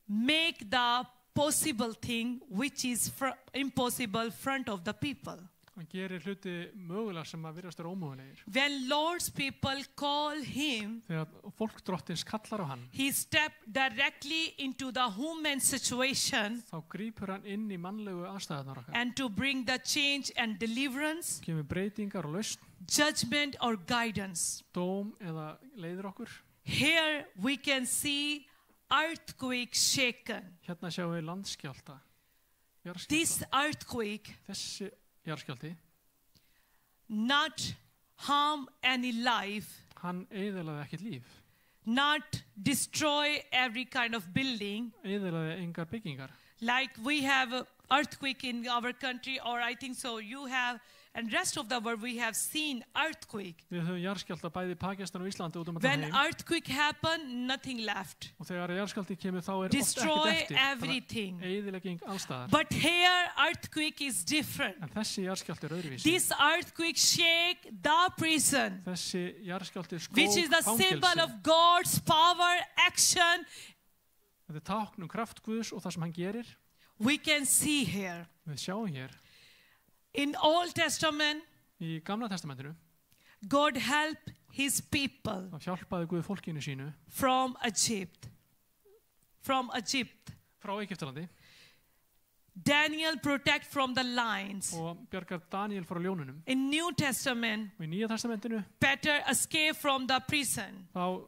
Make the possible thing which is impossible front of the people. Hann gerir hluti mögulega sem að virðast vera ómögulegir. When Lord's people call him, Þegar fólk drottins kallar á hann, he stepped directly into the human situation þá grípur hann inn í mannlegu aðstæðunar okkar. and to bring the change and deliverance, Kemur breytingar og lausn, judgment or guidance. dóm eða leiðir okkur. Here we can see earthquake shaken. Hérna sjáum við landskjálta. This earthquake Þessi jarðskjálti, not harm any life, hann eyðilaði ekkert líf. not destroy every kind of building. Eyðilaði engar byggingar. Like we have a earthquake in our country, or I think so you have, and rest of the world we have seen earthquake. Við höfum jarðskjálta bæði í Pakistan og Íslandi út um When allan heim. earthquake happen, nothing left. Og þegar jarðskjálti kemur þá er oft Destroy ekkert eftir. everything. Eyðilegging allstaðar. But here earthquake is different. En þessi jarðskjálti er öðruvísi. This earthquake shake the prison, Þessi jarðskjálti which is skók the symbol fangelsi. of God's power, action. Þetta er tákn um kraft Guðs og það sem hann gerir. We can see here. Við sjáum hér In Old Testament, í Gamla testamentinu, God helped his people þá hjálpaði Guð fólkinu sínu from Egypt. From Egypt. frá Egyptalandi Daniel protect from the lions. og bjargar Daniel frá ljónunum. In New Testament, Og í Nýja testamentinu Peter escaped from the prison. þá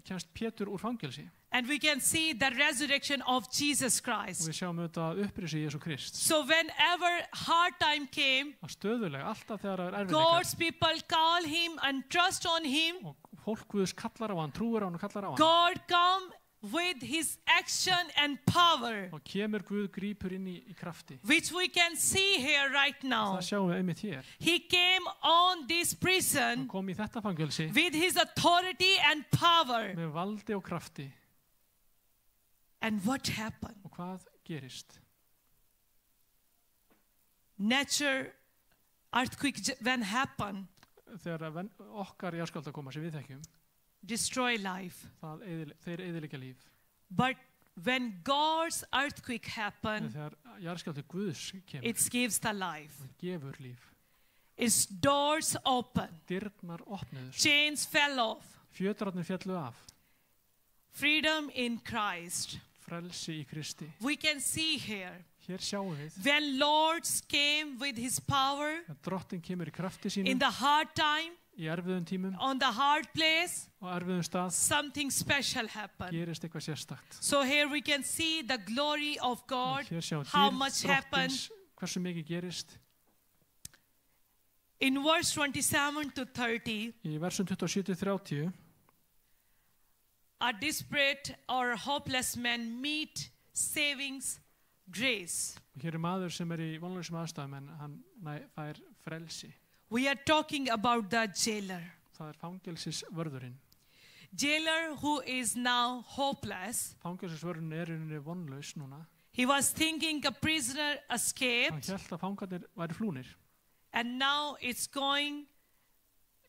kemst Pétur úr fangelsi. And we can see the resurrection of Jesus Og Christ. við sjáum auðvitað upprisi Jésu Krist. So whenever hard time came, Og stöðulega, alltaf þegar það er erfiðleikar God's people call him and trust on him. og fólk Guðs kallar á hann, trúir á hann og kallar á hann. God come with his action and power, Og kemur Guð grípur inn í krafti. which we can see here right now. Það sjáum við einmitt hér. He came on this Hann prison kom í þetta fangelsi with his authority and power. með valdi og krafti. And what happened? Og hvað gerist? Nature earthquake when happen, Þegar okkar jarðskjálftar koma sem við þekkjum, destroy life. þeir eyðileggja líf. But when God's earthquake En happen, þegar jarðskjálfti Guðs kemur, it gives the life. hann gefur líf. Its doors open. Dyrnar opnuðust. Chains fell off. Fjötrarnir fjallu af. Freedom in Christ. Frelsi í Kristi. We can see here. Hér sjáum við When Lord came with his power að drottin kemur í krafti in sínum the hard time, í erfiðum tímum on the hard place, og erfiðum stað something special happened. gerist eitthvað sérstakt. So here we can see the glory of God, Hér sjáum how dýrð much happened. drottins, hversu mikið gerist. In verse 27 to 30, Í versum 27-30 a desperate or hopeless man meet savings grace. og hér er maður sem er í vonlausum aðstæðum en hann fær frelsi. We are talking about the jailer. Það er fangelsisvörðurinn. Jailer who is now hopeless. Fangelsisvörðurinn er í rauninni vonlaus núna. He was thinking a prisoner Hann escaped, hélt að fangarnir væri flúnir and now it's going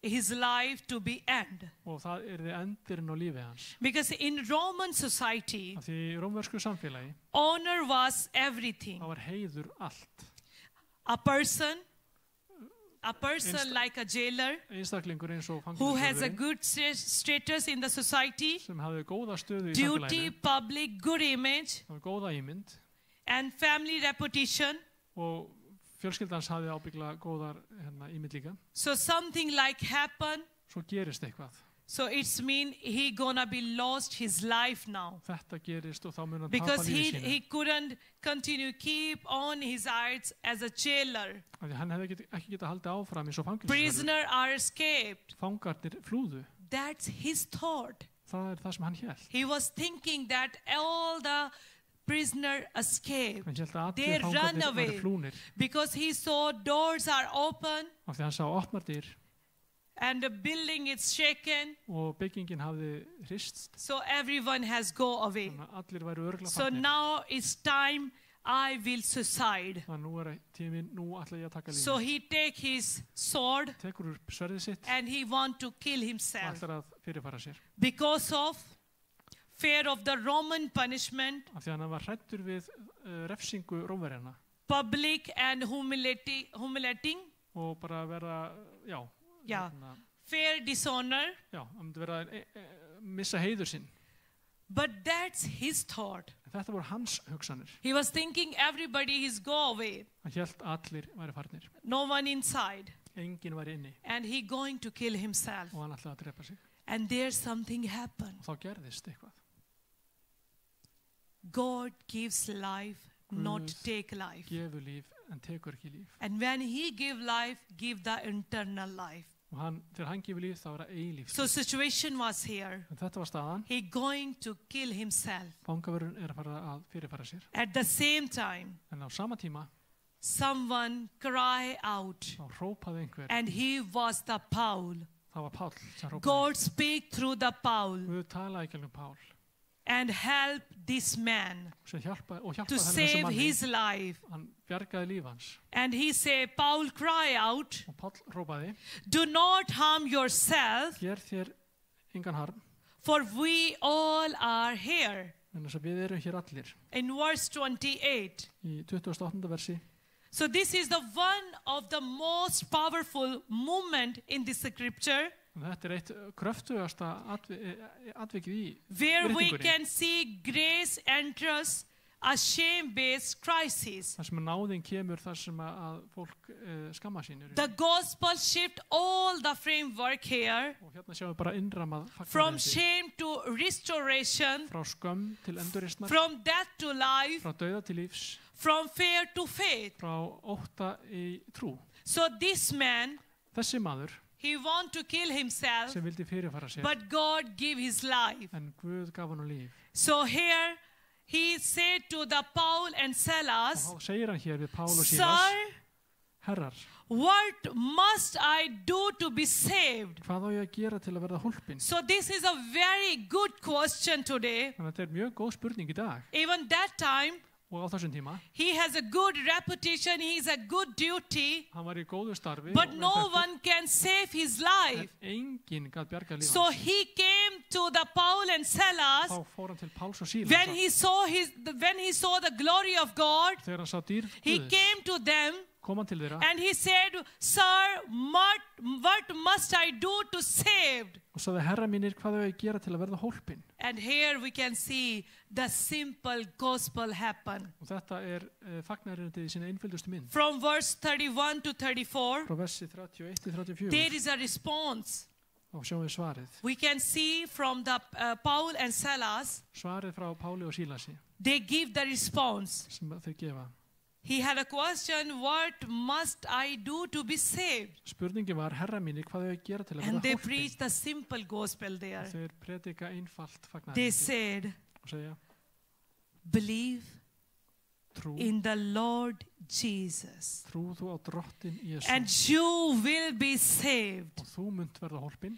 his life to be end. og það er endirinn á lífi hans. Because in Roman society, Af því í rómversku samfélagi honor was everything. þá var heiður allt. A person like a jailer Einstaklingur eins og who has a fangelsisvörðurinn good status in the society, sem hafði góða stöðu í duty, samfélaginu, public, good image, hafði góða ímynd and family reputation. og fjölskyldans hafði ábyggla góðar ímynd líka. So something like happen. Svo gerist eitthvað. So it's mean he gonna be lost his life now. Þetta gerist og þá mun hann tapa Because lífi sínu. he couldn't continue keep on his rights as a jailer. Af því hann hefði ekki getað haldið áfram eins og fangelsisvörður. Prisoner are escaped. Fangarnir flúðu. That's his thought. Það er það sem hann hélt. He was thinking that all the prisoner escaped. Hann hélt að They allir run fangarnir away. væri flúnir. Because he saw doors are open Af því hann sá opnar dyr and the building is shaken, og byggingin hafði hrist, so everyone has go away. þannig að allir væru örugglega So farnir. now it's time I will suicide. Þannig að nú tíminn, nú ætla ég að taka So lífið. he take his sword Tekur úr sverðið sitt and he want to kill og himself ætlar að fyrirfara sér. because of fear of the Roman punishment, Af því að hann var hræddur við refsingu Rómverjana public and humiliating, og bara vera, já, Yeah. hérna, fear dishonor. já, hann myndi vera að missa heiður sinn. But that's his thought. En þetta voru hans hugsanir. He was thinking everybody is go away, Hann hélt allir væri farnir. no one inside, Enginn væri inni and he going to kill himself. og hann ætlaði að drepa sig. And there's something happened. Og þá gerðist eitthvað. God gives life, not Guð take life. Gefur líf en tekur ekki líf. And when he give life, give the eternal life. Og þegar hann gefur líf þá er það eilíft. So situation was here. En þetta var staðan. He going to kill himself. Fangavörðurinn er að fara að fyrirfara sér. At the same time, En á sama tíma someone cry out, þá hrópaði einhver. and he was the Paul. Það var Páll sem hrópaði. God speak through the Paul Guð talaði ekki alveg Pál. and help this man Sem hjálpaði to þessum save manni. his life. Hann bjargaði líf hans. And he say, Paul cry out, Og Páll hrópaði. do not harm yourself, Hér þér engan harm. for we all are here. En þess að við erum hér allir. In verse 28. Í 28. versi. So this is the one of the most powerful moment in the scripture Og þetta er eitt kröftugasta atvikið í where we ritningunni. can see grace enters a shame-based crisis. Það sem að náðin kemur þar sem að fólk skamma sín. The gospel shift all the framework here Og hérna sjáum við bara innramað from fagnaðarerindi. shame to restoration, Frá skömm til endurreisnar, from death to life, frá dauða til lífs, from fear to faith. frá ótta í trú. So this man, Þessi maður he want to kill himself, sem vildi fyrirfara sér, but God give his life. en Guð gaf hann líf. So here he said to the Paul and Silas, Og þá segir hann hér við Pál og Sílas, Sir, herrar, what must I do to be saved? hvað á ég að gera til að verða hólpin? So this is a very good question today. Þannig að þetta er mjög góð spurning í dag. Even that time, Og á þessum tíma, he has a good reputation, he has a good duty, hann var í góðu starfi, but og no vel þekktur, one can save his en life. enginn gat bjarga líf So hans. he came to the Paul and Silas. Þá fór hann til Páls og Sílas. When he saw the glory of God, Þegar hann sá dýr he Guðs, came to them kom hann til þeirra and he said, Sir, what must I do to saved? og sagði, herra mínir, hvað á ég að gera til að verða hólpin? And here we can see the simple gospel happen. Og þetta er fagnaðarerindið í sína einföldustu mynd. From verse 31 to 34, Frá versi 31 til 34. there is a response. Og sjáum við svarið. We can see from the Paul and Silas, Svarið frá Páli og Sílasi they give the response. sem þau gefa. He had a question, what must I do to be saved? Spurningin var, herra mínir, hvað á ég að gera til að And verða they hólpin? preached the simple gospel there. Þeir predika einfalt They fagnaðarerindið said, og segja, believe trú, in the Lord Jesus, trú þú á drottin Jesú and you will be saved. og þú munt verða hólpin.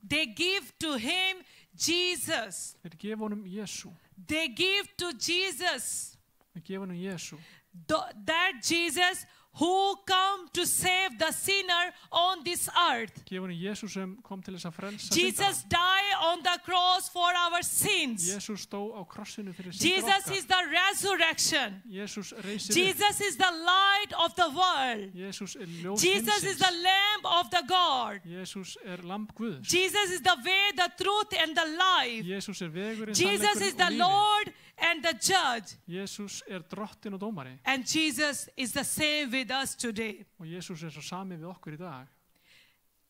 They give to him Jesus. Þeir gefa honum Jesú. They give to Jesus, Þeir gefa honum Jesú. that Jesus who come to save the sinner on this earth. Gefa honum Jesú sem kom til þess að frelsa Jesus syndara. died on the cross for our sins. Jesús stó á krossinu fyrir syndir Jesus okkar. is the resurrection. Jesús reisir upp. Jesus is the light of the world. Jesús er ljós Jesus is the heimsins. lamb of the God. Jesús er lamb Guðs. Jesus is the way, the truth, and the life. Jesús er vegurinn, Jesus is sannleikurinn the og lífið. Lord and the judge. Jesús er drottin og dómari. And Jesus is the same with us today. Og Jesús er svo sami við okkur í dag.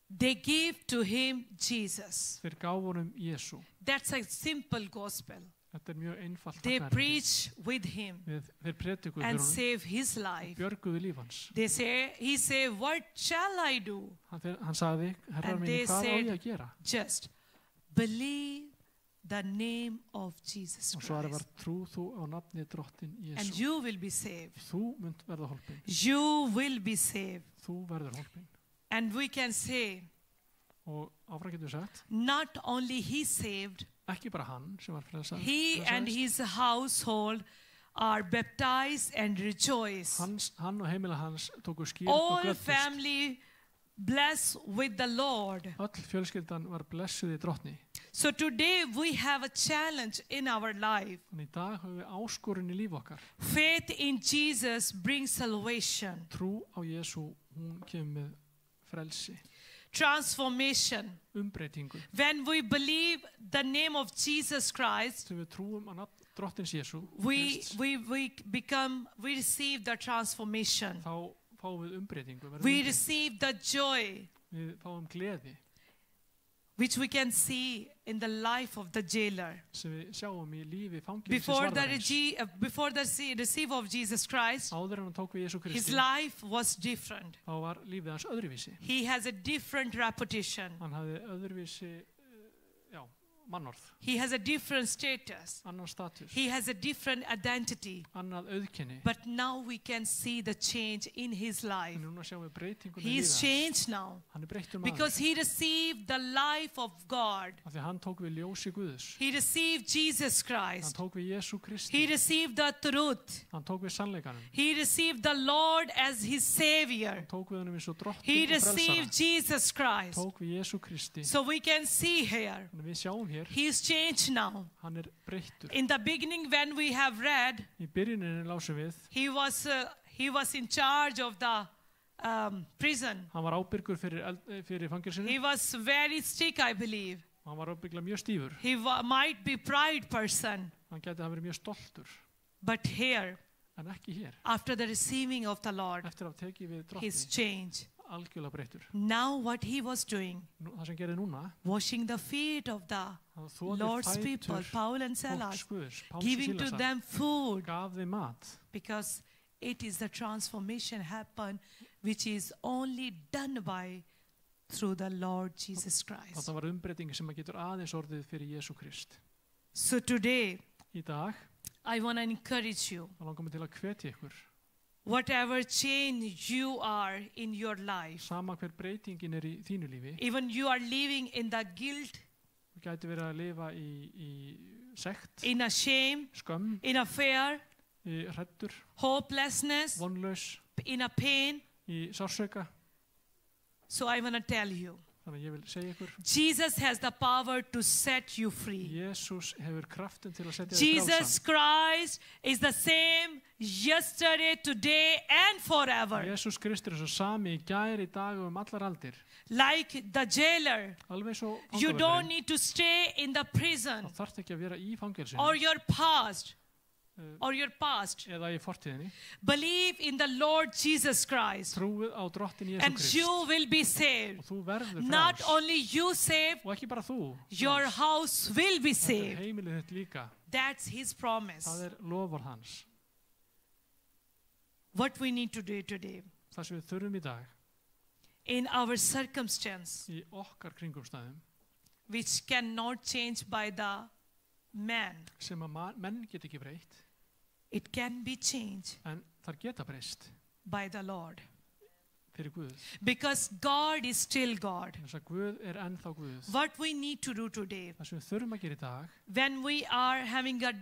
They give to him Jesus. Þeir gáfu honum Jesú. That's a simple gospel. Þetta er mjög einfalt They fagnaðarerindi. preach with him Þeir predikuðu and fyrir honum, save his life. björguðu líf hans. He say, what shall I do? Hann sagði, herrar And mín, they hvað á said, ég að gera? Just believe the name of Jesus Og svarið var, Christ. trú þú á nafni drottin And Jesú. you will be saved. Þú munt verða hólpin. You will be saved. Þú verður hólpin. And we can say, Og áfram getur við sagt, not only he saved, ekki bara hann sem var frelsaður, he and his household are baptized and rejoice. hann og heimila hans tóku skýrt og All glöddust. family blessed with the Lord. Öll fjölskyldan var blessuð í drottni. So today we have a challenge in our life. Þannig í dag höfum við áskorun í líf okkar. Faith in Jesus brings salvation, Trú á Jesú, hún kemur með frelsi, transformation. umbreytingu. When we believe the name of Jesus Christ, Þegar við trúum að nafn drottins Jesú, we Krists, receive the transformation. þá fáum við umbreytingu. verðum We umbreytt. receive the joy Við fáum gleði which we can see in the life of the jailer. sem við sjáum í lífi Before the fangelsisvarðarins. receive of Jesus Christ, Áður en hann tók við Jesú his Kristi, life was different. þá var lífið hans öðruvísi. He has a different reputation. Hann hafði öðruvísi mannorð, He has a different status. annan status, He has a different identity. annað auðkenni. But now we can see the change in his life. En núna sjáum við breytinguna í He lífi is hans. changed now Hann er breyttur maður. because he received the life of God. Af því að hann tók við ljósi Guðs. He received Jesus Hann Christ. tók við Jesú Kristi. He received the truth. Hann tók við sannleikanum. He received the Lord as his Savior. Hann tók við honum eins og drottin He og frelsara. received Jesus Christ. Tók við Jesú Kristi. So we can see here, Þannig við sjáum hér, he is changed now. hann er breyttur. In the beginning when we have read, Í byrjuninni lásum við, he was in charge of the prison. hann var ábyrgur fyrir fangelsinu. He was very strict, I believe. Hann var ábyggilega mjög stífur. He might be pride person. Hann gæti að vera mjög stoltur. But here, En ekki hér. after the receiving of the Lord, Eftir að tekið við his drottni, change. algjörlega breyttur. Now what he was doing, Það sem gerði núna, washing the feet of the hann þvoði Lord's people, fætur Paul and fólks Silas, Guðs, Páls og giving to Sílasar, them food, gaf þeim mat. because it is the transformation happen which is only done by through the Lord Jesus Christ. Þetta var umbreyting sem að getur aðeins orðið fyrir Jesú Krist. So today, Í dag, I want to encourage you, þá langar mig til að hvetja ykkur. whatever change you are in your life, Sama hver breytingin í þínu lífi, even you are living in the guilt, þú gæti verið að lifa í sekt, in a shame, skömm, in a fear, í hræddur, hopelessness, vonlaus, in a pain. í sársauka. So I want to tell you, Þannig að ég vil segja ykkur, Jesus has the power to set you free. Jésús hefur kraftin til að setja þig Jesus frjálsan. Christ is the same yesterday, today, and forever. Jésús Kristur er svo sami í gær, í dag og allar aldir. Like the jailer, Alveg svo you don't fangavörðurinn. need to stay in the prison Það þarf ekki að vera í fangelsinu or your past. eða í fortíðinni. Believe in the Lord Jesus Christ, Trúið á drottin Jesú and Krist you will be saved. og þú verður Not frjáls. only you saved, Og ekki bara þú, your frjáls. house will be Heldur saved. heimilið þitt líka. That's his promise. Það er lofar hans. What we need to do today, Það sem við þurfum í dag in our circumstance, í okkar kringumstæðum which cannot change by the man, sem að menn get ekki breytt it can be changed en þar geta breyst by the Lord. fyrir Guð. Because God is still God. Þess að Guð er ennþá Guð. What we need to do today, Það sem við þurfum að gera í dag when we are having a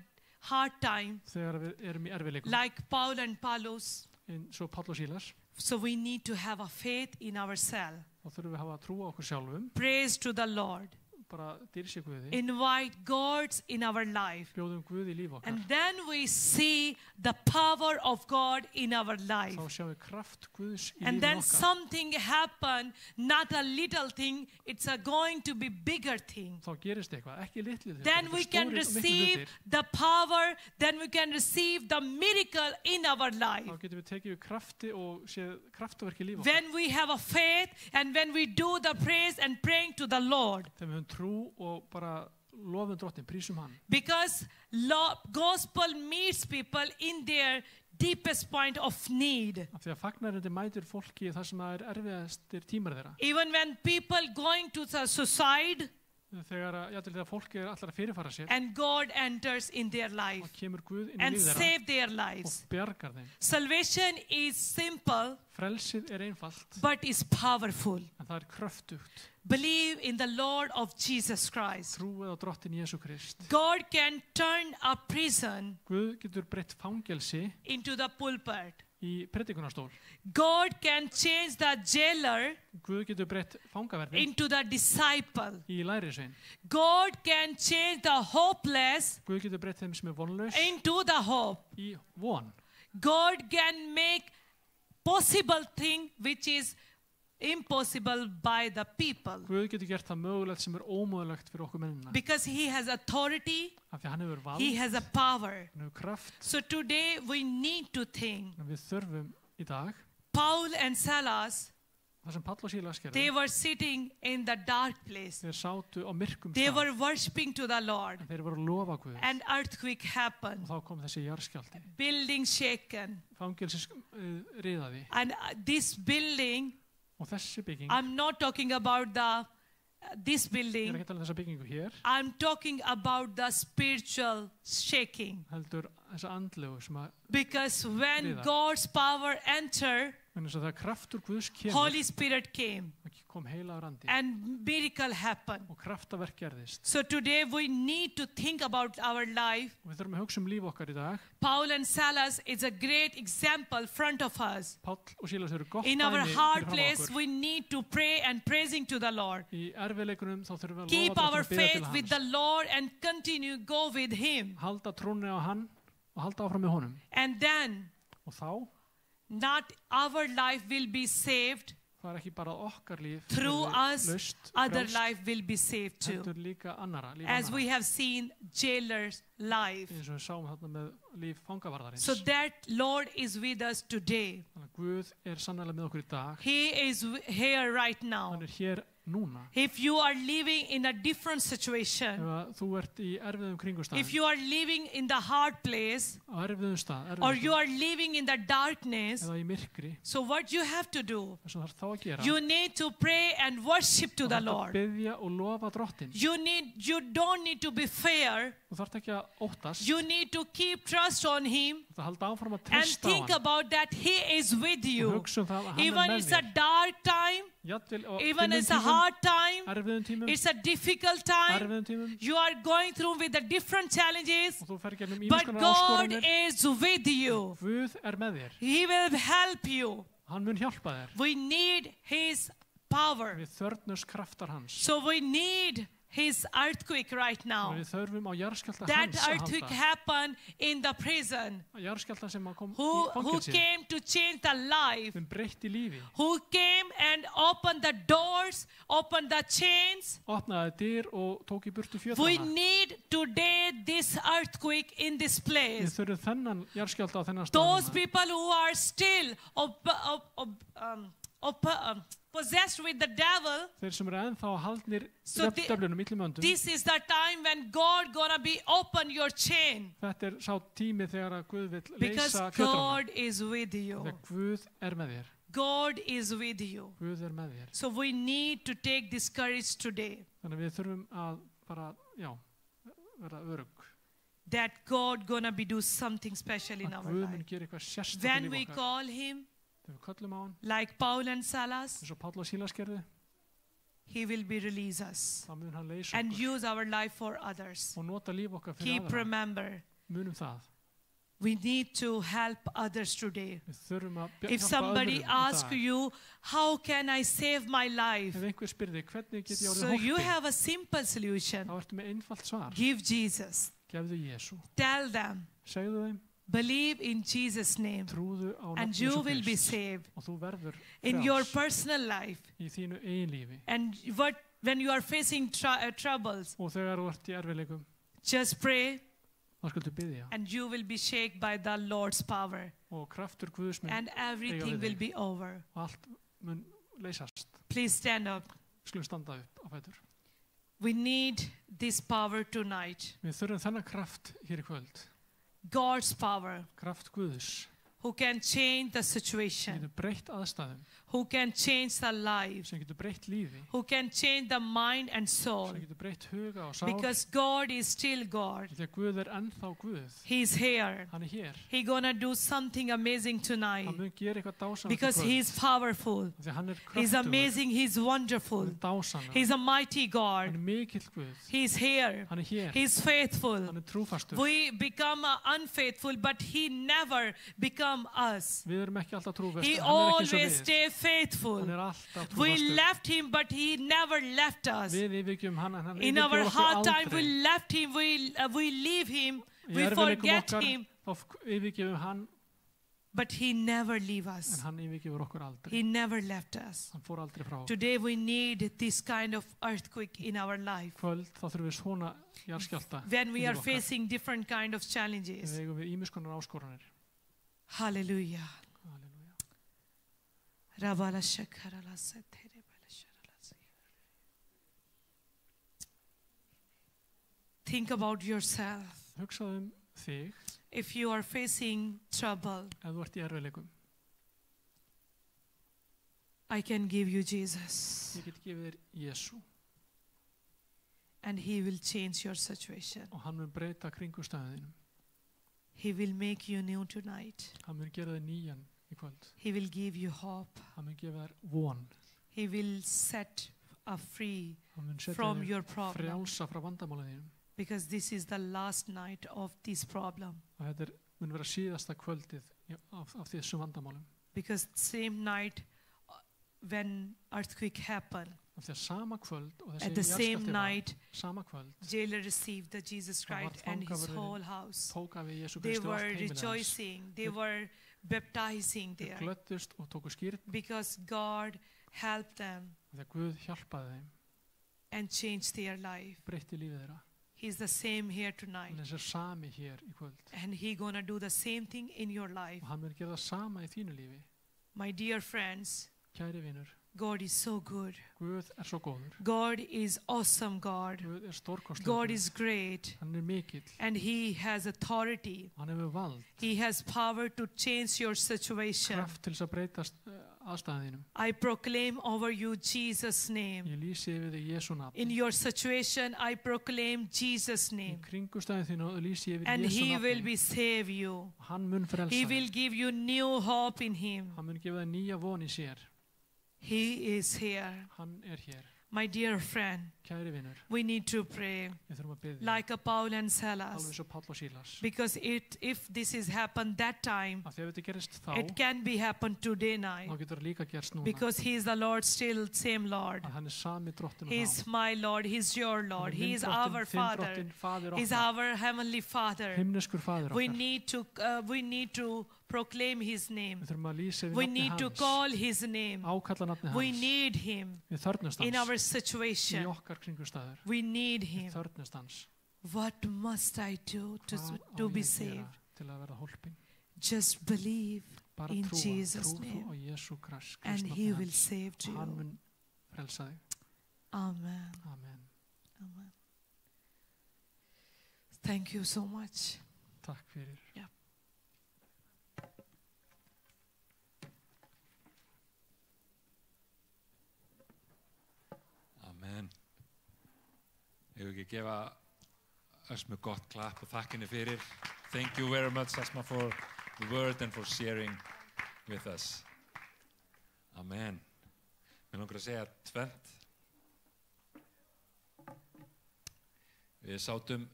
hard time, þegar við erum í erfiðleikum like Paul and Apollos, eins og Páll og Sílas, so we need to have a faith in ourselves. þá þurfum við að hafa trú á okkur sjálfum, Praise to the Lord. bara dýrsi Guði, Invite God in our life. bjóðum Guð í líf okkar. And then we see the power of God in our life. Þá sjáum við kraft Guðs í And lífinu then okkar. something happen, not a little thing, it's going to be bigger thing. Þá gerist eitthvað, ekki litlið hlutir, Then þetta we er can stórir og miklu receive hlutir. the power, then we can receive the miracle in our life. Þá getum við tekið við krafti og séð kraftaverk í líf okkar. When we have a faith and when we do the praise and praying to the Lord. Þegar við höfum trú og bara lofum drottin, prísum hann. Because gospel meets people in their deepest point of need. Af því að fagnarindi mætir fólki þar sem það er erfiðastir tímar þeirra. Even when people going to the suicide, þegar fólk allar að fyrirfara sér, and God enters in their og life kemur Guð inn í and líf þeirra save their og lives. bjargar þeim. Salvation is simple, Frelsið einfalt, but is powerful. en það kröftugt. Believe in the Lord of Jesus Christ. Trúið á drottin Jesú Krist. God can turn a prison Guð getur breytt fangelsi into the pulpit. í predikunarstól. God can change the jailer Guð getur breytt fangaverði into the disciple. í lærisvein. God can change the hopeless Guð getur breytt þeim sem vonlaus into the hope. í von. God can make possible thing which is impossible by the people. Guð getur gert það mögulegt sem ómögulegt fyrir okkur mennina. Because he has authority, Af því hann hefur vald, he has a power. hann hefur kraft. So today we need to think. En við þurfum í dag, Paul and Silas, það sem Páll og Sílas they gerðu, were sitting in the dark place. þeir sátu á myrkum They stað. were worshiping to the Lord. En þeir voru að lofa Guð. An earthquake happened, Og þá kom þessi jarðskjálfti. building shaken. Fangelsis riðaði. And this building, Og þessi bygging, I'm not talking about this ég er building, ekki að tala um þessa byggingu hér, I'm talking about the spiritual shaking. heldur þessa andlegu sem að, Because when Riða. God's power entered, en þess að það kraftur Guðs kemur, Holy Spirit came það kom heila randi and miracle happened. og kraftaverk gerðist. So today we need to think about our life. Og við þurfum að hugsa líf okkar í dag. Paul and Silas is a great example front of us. Páll og Sílas eru gott In our dæmi hard fyrir fram á place, okkur. we need to pray and praising to the Lord. Í erfiðleikunum þá þurfum við að Keep lofa our Drottni og biðja faith til with the hans. Lord and continue go with Him. Halda trúnni á hann og halda áfram með honum. And then Og þá, not our life will be saved, það er ekki bara okkar líf through verði us, laust, other frjálst, life will be saved too. heldur líka annara, líf As we annara. have seen jailer's life. Eins og við sáum þarna með líf fangavarðarins. So that Lord is with us today. Þannig að Guð er sannlega með okkur í dag. He is here right now. Hann er hér núna. If you are living in a different situation, Ef að þú ert í erfiðum kringumstæðum, if you are living in the hard place, á erfiðum stað, or you are living in the darkness, eða í myrkri, so what you have to do? þess að það þá að gera, You need to pray and worship to þú the þarft að Lord. biðja og lofa drottin. You don't need to be fear. Þú þarft ekki að óttast, You need to keep trust on Him þú þarft að halda áfram að and treysta á think hann. about that He is with Og you. hugsa það að hann Even er it's með a þér. dark time, Jafnvel á even þinnum it's a tímum, hard time, erfiðum tímum, it's a difficult time, erfiðum tímum, you are going through with the different challenges, og þú fer gegnum but ýmiskonar God áskoranir. is with you. Guð er með þér. He will help you. Hann mun hjálpa þér. We need His power. Við þörfnumst kraftar hans. So we need His earthquake right now. Og við þurfum á jarðskjálfta That hans að earthquake halda. happened in the prison. Jarðskjálfta sem kom í Who fangelsi. came to change the life? Sem breytti lífi. Who came and opened the doors, opened the chains? Opnaði dyr og tók í burtu We fjötrana. need today this earthquake in this Við place. þurfum þennan jarðskjálfta á þennan Those stað. people who are still possessed with the devil, Þeir sem eru ennþá haldnir So döflunum, illum öndum. this is the time when God gonna be open your chain. Þetta er sá tími þegar að Guð vill Because leysa fjötrana. God is with you. Þegar Guð er með þér. God is with you. Guð er með þér. So we need to take this courage today Þannig að við þurfum að bara, já, vera örugg. that God gonna be do something special in Að our Guð mun life. gera eitthvað sérstaklega When í we líf okkar. call Him, Þegar við köllum á hann, like Paul and Silas, eins og Páll og Sílas gerðu, He will be release us þá mun hann leysa and okkur use our life for others. og nota líf okkar fyrir Keep aðra. remember, Munum það. we need to help others today. Við þurfum að If hjálpa somebody öðrum í asks dag. you, how can I save my life? Ef einhver spyrði, hvernig get ég So orðið you hóppi? have a simple solution. Þá ertu með einfalt svar. Give Jesus. Gefðu Jésu. Tell them, Segðu þeim, believe in Jesus' name trúðu á and nafn you Jesú will be Krists saved og þú verður in your frjáls personal life. í þínu eigin lífi. And when you are facing troubles, Og þegar þú ert í erfiðleikum, just pray þá skuldu biðja. and you will be shaken by the Lord's power Og kraftur Guðs mun and everything við will þig. be over. og allt mun leysast. Please stand up. Skulum standa upp á fætur. We need this power tonight. Við þurfum þennan kraft hér í kvöld. God's power. Kraft Guðs. who can change the sem situation, getur breytt aðstæðum, who can change the life, sem getur breytt lífi, who can change the mind and soul. sem getur breytt huga og sál, Because God is still God. því að Guð er ennþá Guð. He's here. Hann er hér. He's gonna do something amazing tonight. Hann mun gera eitthvað dásamlegt í Because kvöld. He's powerful. Því að hann er He's kröftugur, amazing. He's hann wonderful. er dásamlegur, He's a mighty hann God. er mikill Guð, He's here. hann er hér, He's faithful. hann er trúfastur. We become unfaithful, but He never become us. Við erum ekki alltaf trúfastur, He hann er ekki eins og always við. stay Hann faithful. er alltaf We trúfastur. left Him, but He never left us. Við yfirgefum hann, en hann In our yfirgefur hard okkur time, we aldrei. left Him. We leave Him. Í We erfiðleikum forget okkar, Him, þá yfirgefum hann, but He never leave en us. hann yfirgefur okkur aldrei. He never left us. Hann fór aldrei frá okkur. Today we need this kind of earthquake in our life. Kvöld þá þurfum við svona jarðskjálfta When we í are lífi okkar. facing different kind of challenges. Við eigum við ýmiss konar áskoranir. Hallelujah. Halleluja. Rabala shakara la satere bala shara la se. Think about yourself. Hugsaðu þig If you are facing trouble, ef þú ert í erfiðleikum. I can give you Jesus, Ég get gefið þér Jesú and He will change your situation. og hann mun breyta kringumstæðinum. He will make you new tonight. Hann mun gera þér nýjan í kvöld. He will give you hope. Hann mun gefa þér von. He will set free Hann mun setja from þér your problem. frjálsa frá vandamálum þínum. Because this is the last night of this problem. Og þetta mun vera síðasta kvöldið af þessum vandamálum. Because same night when earthquake happened, Af því að sama kvöld og at the þessi same jarðskjálfti var, night, sama kvöld, jailer received the Jesus Það var Christ and his fangavörðurinn whole house. tók af við Jesú They Kristi og were allt heimilið hans. rejoicing. They were baptizing Þeir there glöddust og tóku skýrt because God helped them þegar Guð hjálpaði þeim, and changed their life. breytti lífið þeirra. He's the same here tonight. Hann er sér sami hér í kvöld And He gonna do the same thing in your life. og hann mun gera það sama í þínu lífi. My dear friends, Kæri vinur, God is so good. Guð er svo góður. God is awesome God. Guð er stórkostlegur. God is great. Hann er mikill. And He has authority. Hann hefur vald, He has power to change your situation. kraft til þess að breytast aðstæðinum. I proclaim over you Jesus' name. Ég lýsi yfir þig Jesú nafn. In your situation, I proclaim Jesus' Í name. kringumstæðin þínu lýsi ég yfir And Jesú He will nafn. be save you. Hann mun frelsa He þig. will give you new hope in Him. Hann mun gefa þig nýja von í sér. He is here. Hann er hér. My dear friend, Kæri vinur, we need to pray við þurfum að biðja. like a Paul and Alveg Silas. svo Páll og Sílas. Because if this has happened that time, Af því að þetta gerist þá, it can be happened today night. þá getur það líka gerst núna. Because He is the Lord, still same Lord. Að hann er sami drottinn He og is þá. my Lord, He is your Lord, Hann er He minn is drottinn, our þinn Father, drottinn, faðir He is okkar. our heavenly Father. Himneskur faðir We okkar. need to proclaim His name. Við þurfum að lýsa We yfir need nafni to hans. call His name. Ákalla nafni We hans. need Him Við þörnust in hans. our Í situation. okkar kringumstæður. We need Við Him. þörnust hans. What must I do Hvað á to ég be að saved? gera til að verða hólpin? Just believe Bara in trúa, Jesus' trú name, á Jesú Krist and nafni He will hans. save Og hann you. mun frelsa þig. Amen. Amen. Amen. Thank you so much. Takk fyrir. Yeah. Amen. Ég vil ekki gefa Asma gott klapp og þakkinni fyrir. Thank you very much, Asma, for the word and for sharing with us. Amen. Mér langar að segja tvennt. Við sátum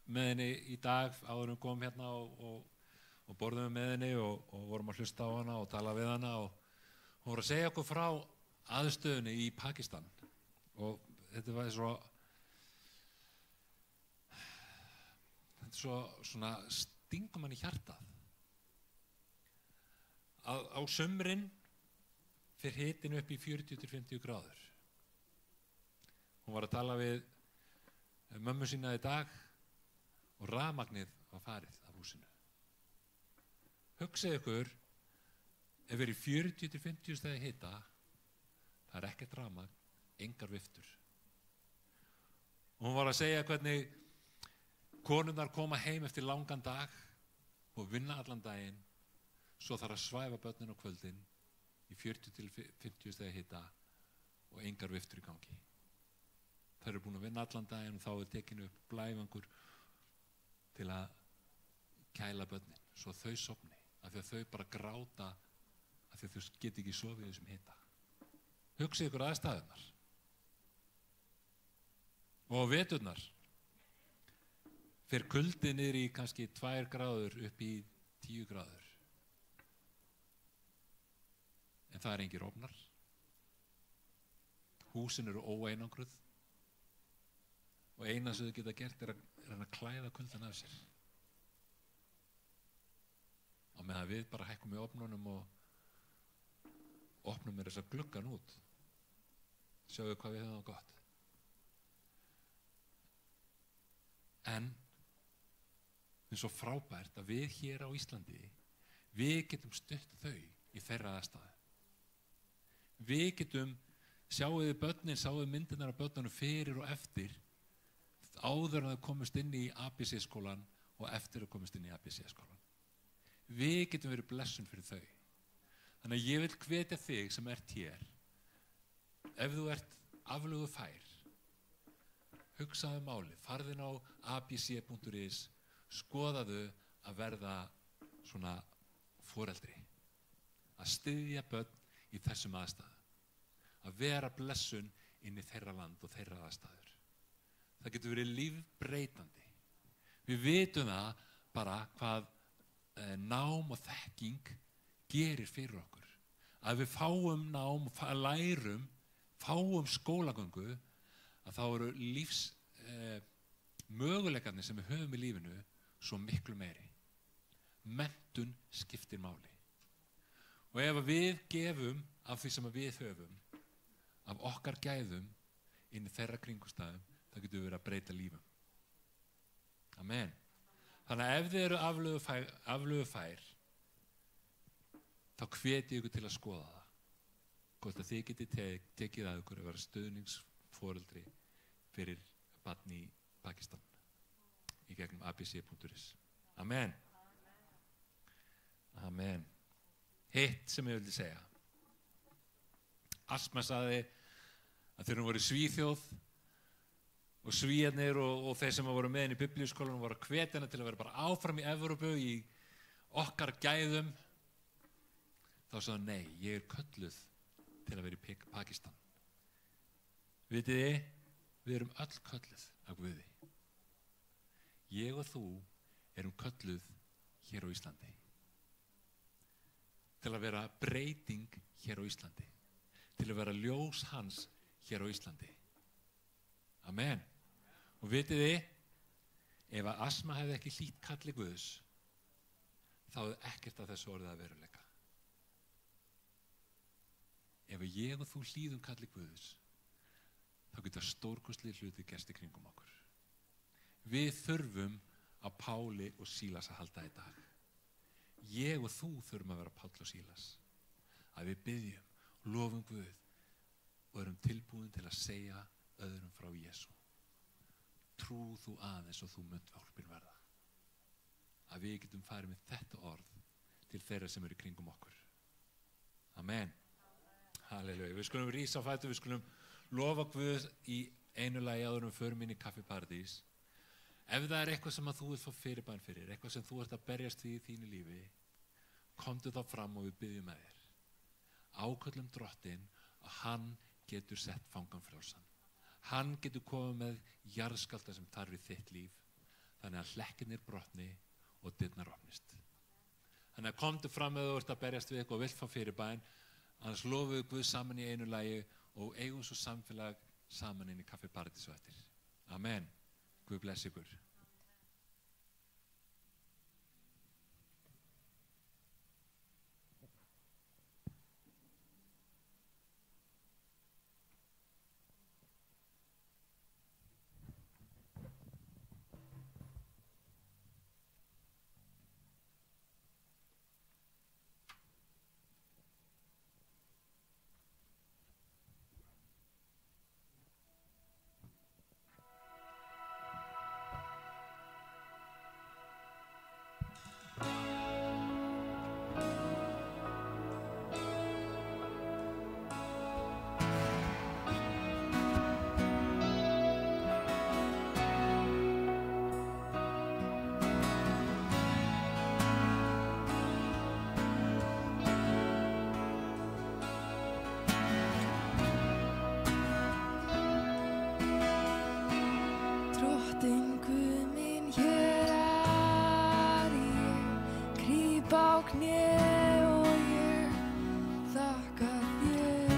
með henni í dag áður við komum hérna og borðum með henni og vorum að hlusta á hana og tala við hana og hún voru að segja okkur frá aðstöðunni í Pakistan og þetta var svona stingum hann í hjartað að á sumrin fer hitinn upp í 40-50 gráður. Hún var að tala við mömmu sína í dag og rafmagnið var farið af húsinu. Hugsið ykkur, ef við erum 40-50 stæði hita, það er ekkert rafmagn, engar viftur. Og hún var að segja hvernig konurnar koma heim eftir langan dag og vinna allan daginn, svo þarf að svæfa börnin á kvöldin í 40 til 50 stæði hita og engar viftur í gangi. Þær eru búin að vinna allan daginn og þá er tekinu upp blæfangur til að kæla börnin, svo þau sofni, af því að þau bara gráta af því að þau geti ekki sofið í þessum hita. Hugsið ykkur aðstæðurnar. Og á veturnar fer kuldi niður í kannski 2 gráður upp í 10 gráður. En það er engir ofnar. Húsin eru óeinangruð og eina sem þau geta gert er að klæða kuldan af sér. Á meðan við bara hækkum í ofnunum og opnum með þess að gluggan út. Sjáum við hvað við höfum það gott. En það er svo frábært að við hér á Íslandi, við getum stutt þau í þeirra aðstæðu. Við getum, sjáuðu börnin, sjáuðu myndirnar af börnunum fyrir og eftir, áður en þau komist inn í ABC-skólan og eftir að komist inn í ABC-skólan. Við getum verið blessun fyrir þau. Þannig að ég vil hvetja þig sem ert hér, ef þú ert aflögu fær, hugsaðu máli, farðin á abc.is, skoðaðu að verða svona foreldri, að styðja börn í þessum aðstæðu, að vera blessun inn í þeirra land og þeirra aðstæður. Það getur verið lífbreytandi. Við vitum það bara hvað nám og þekking gerir fyrir okkur. Að við fáum nám og lærum, fáum skólagöngu, að þá eru möguleikarnir sem við höfum í lífinu svo miklu meiri. Menntun skiptir máli. Og ef við gefum af því sem við höfum, af okkar gæðum inn í þeirra kringumstæðum, það getur verið að breyta lífum. Amen. Þannig að ef þið eru aflögu fær, þá hvet ég ykkur til að skoða það. Hvort að þið getið tekið að ykkur að vera stuðningsforeldri fyrir barn í Pakistan í gegnum abc.is. Amen. Amen. Hitt sem ég vildi segja. Asma sagði að þegar hún var í Svíþjóð og Svíarnir og þeir sem voru með henni í biblíuskólanum voru að hvetja hana til að vera bara áfram í Evrópu í okkar gæðum, þá sagði nei, ég er kölluð til að vera í Pakistan. Vitið þið, við erum öll kölluð af Guði. Ég og þú erum kölluð hér á Íslandi til að vera breyting hér á Íslandi, til að vera ljós hans hér á Íslandi. Amen. Og vitið þið, ef að Asma hefði ekki hlýtt kalli Guðs, þá hefði ekkert af þessu orðið að veruleika. Ef ég og þú hlýðum kalli Guðs, þá geta stórkostlegir hluti gerst í kringum okkur. Við þurfum á Páli og Sílas að halda í dag. Ég og þú þurfum að vera Páll og Sílas. Að við biðjum, lofum Guð og erum tilbúin til að segja öðrum frá Jesú. Trú þú aðeins og þú munt hjálpin verða. Að við getum farið með þetta orð til þeirra sem eru í kringum okkur. Amen. Halleluja. Við skulum rísa á fætur, við skulum lofa Guð í einu lagi áður en við förum inn í Kaffiparadís. Ef það er eitthvað sem að þú vilt fá fyrirbæn fyrir, eitthvað sem þú ert að berjast við í þínu lífi, komdu þá fram og við biðjum með þér. Áköllum Drottinn að hann getur sett fangan frjálsan. Hann getur komið með jarðskjálfta sem þarf í þitt líf, þannig að hlekkinir brotni og dyrnar opnist. Þannig að komdu fram ef þú ert að berjast við eitthvað og vilt fá fyrirbæn, annars lofum við Guð saman í einu lagi og eigum svo samfélag saman inn í Kaffiparadís og eftir. Amen. Guð bless ykkur. kné og ég þakka þér.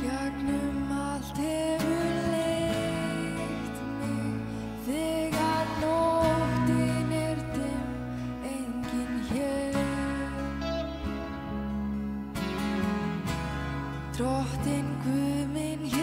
Gegnum allt hefur leitt mig þegar nóttin dimm, enginn hér. Drottinn Guð minn hér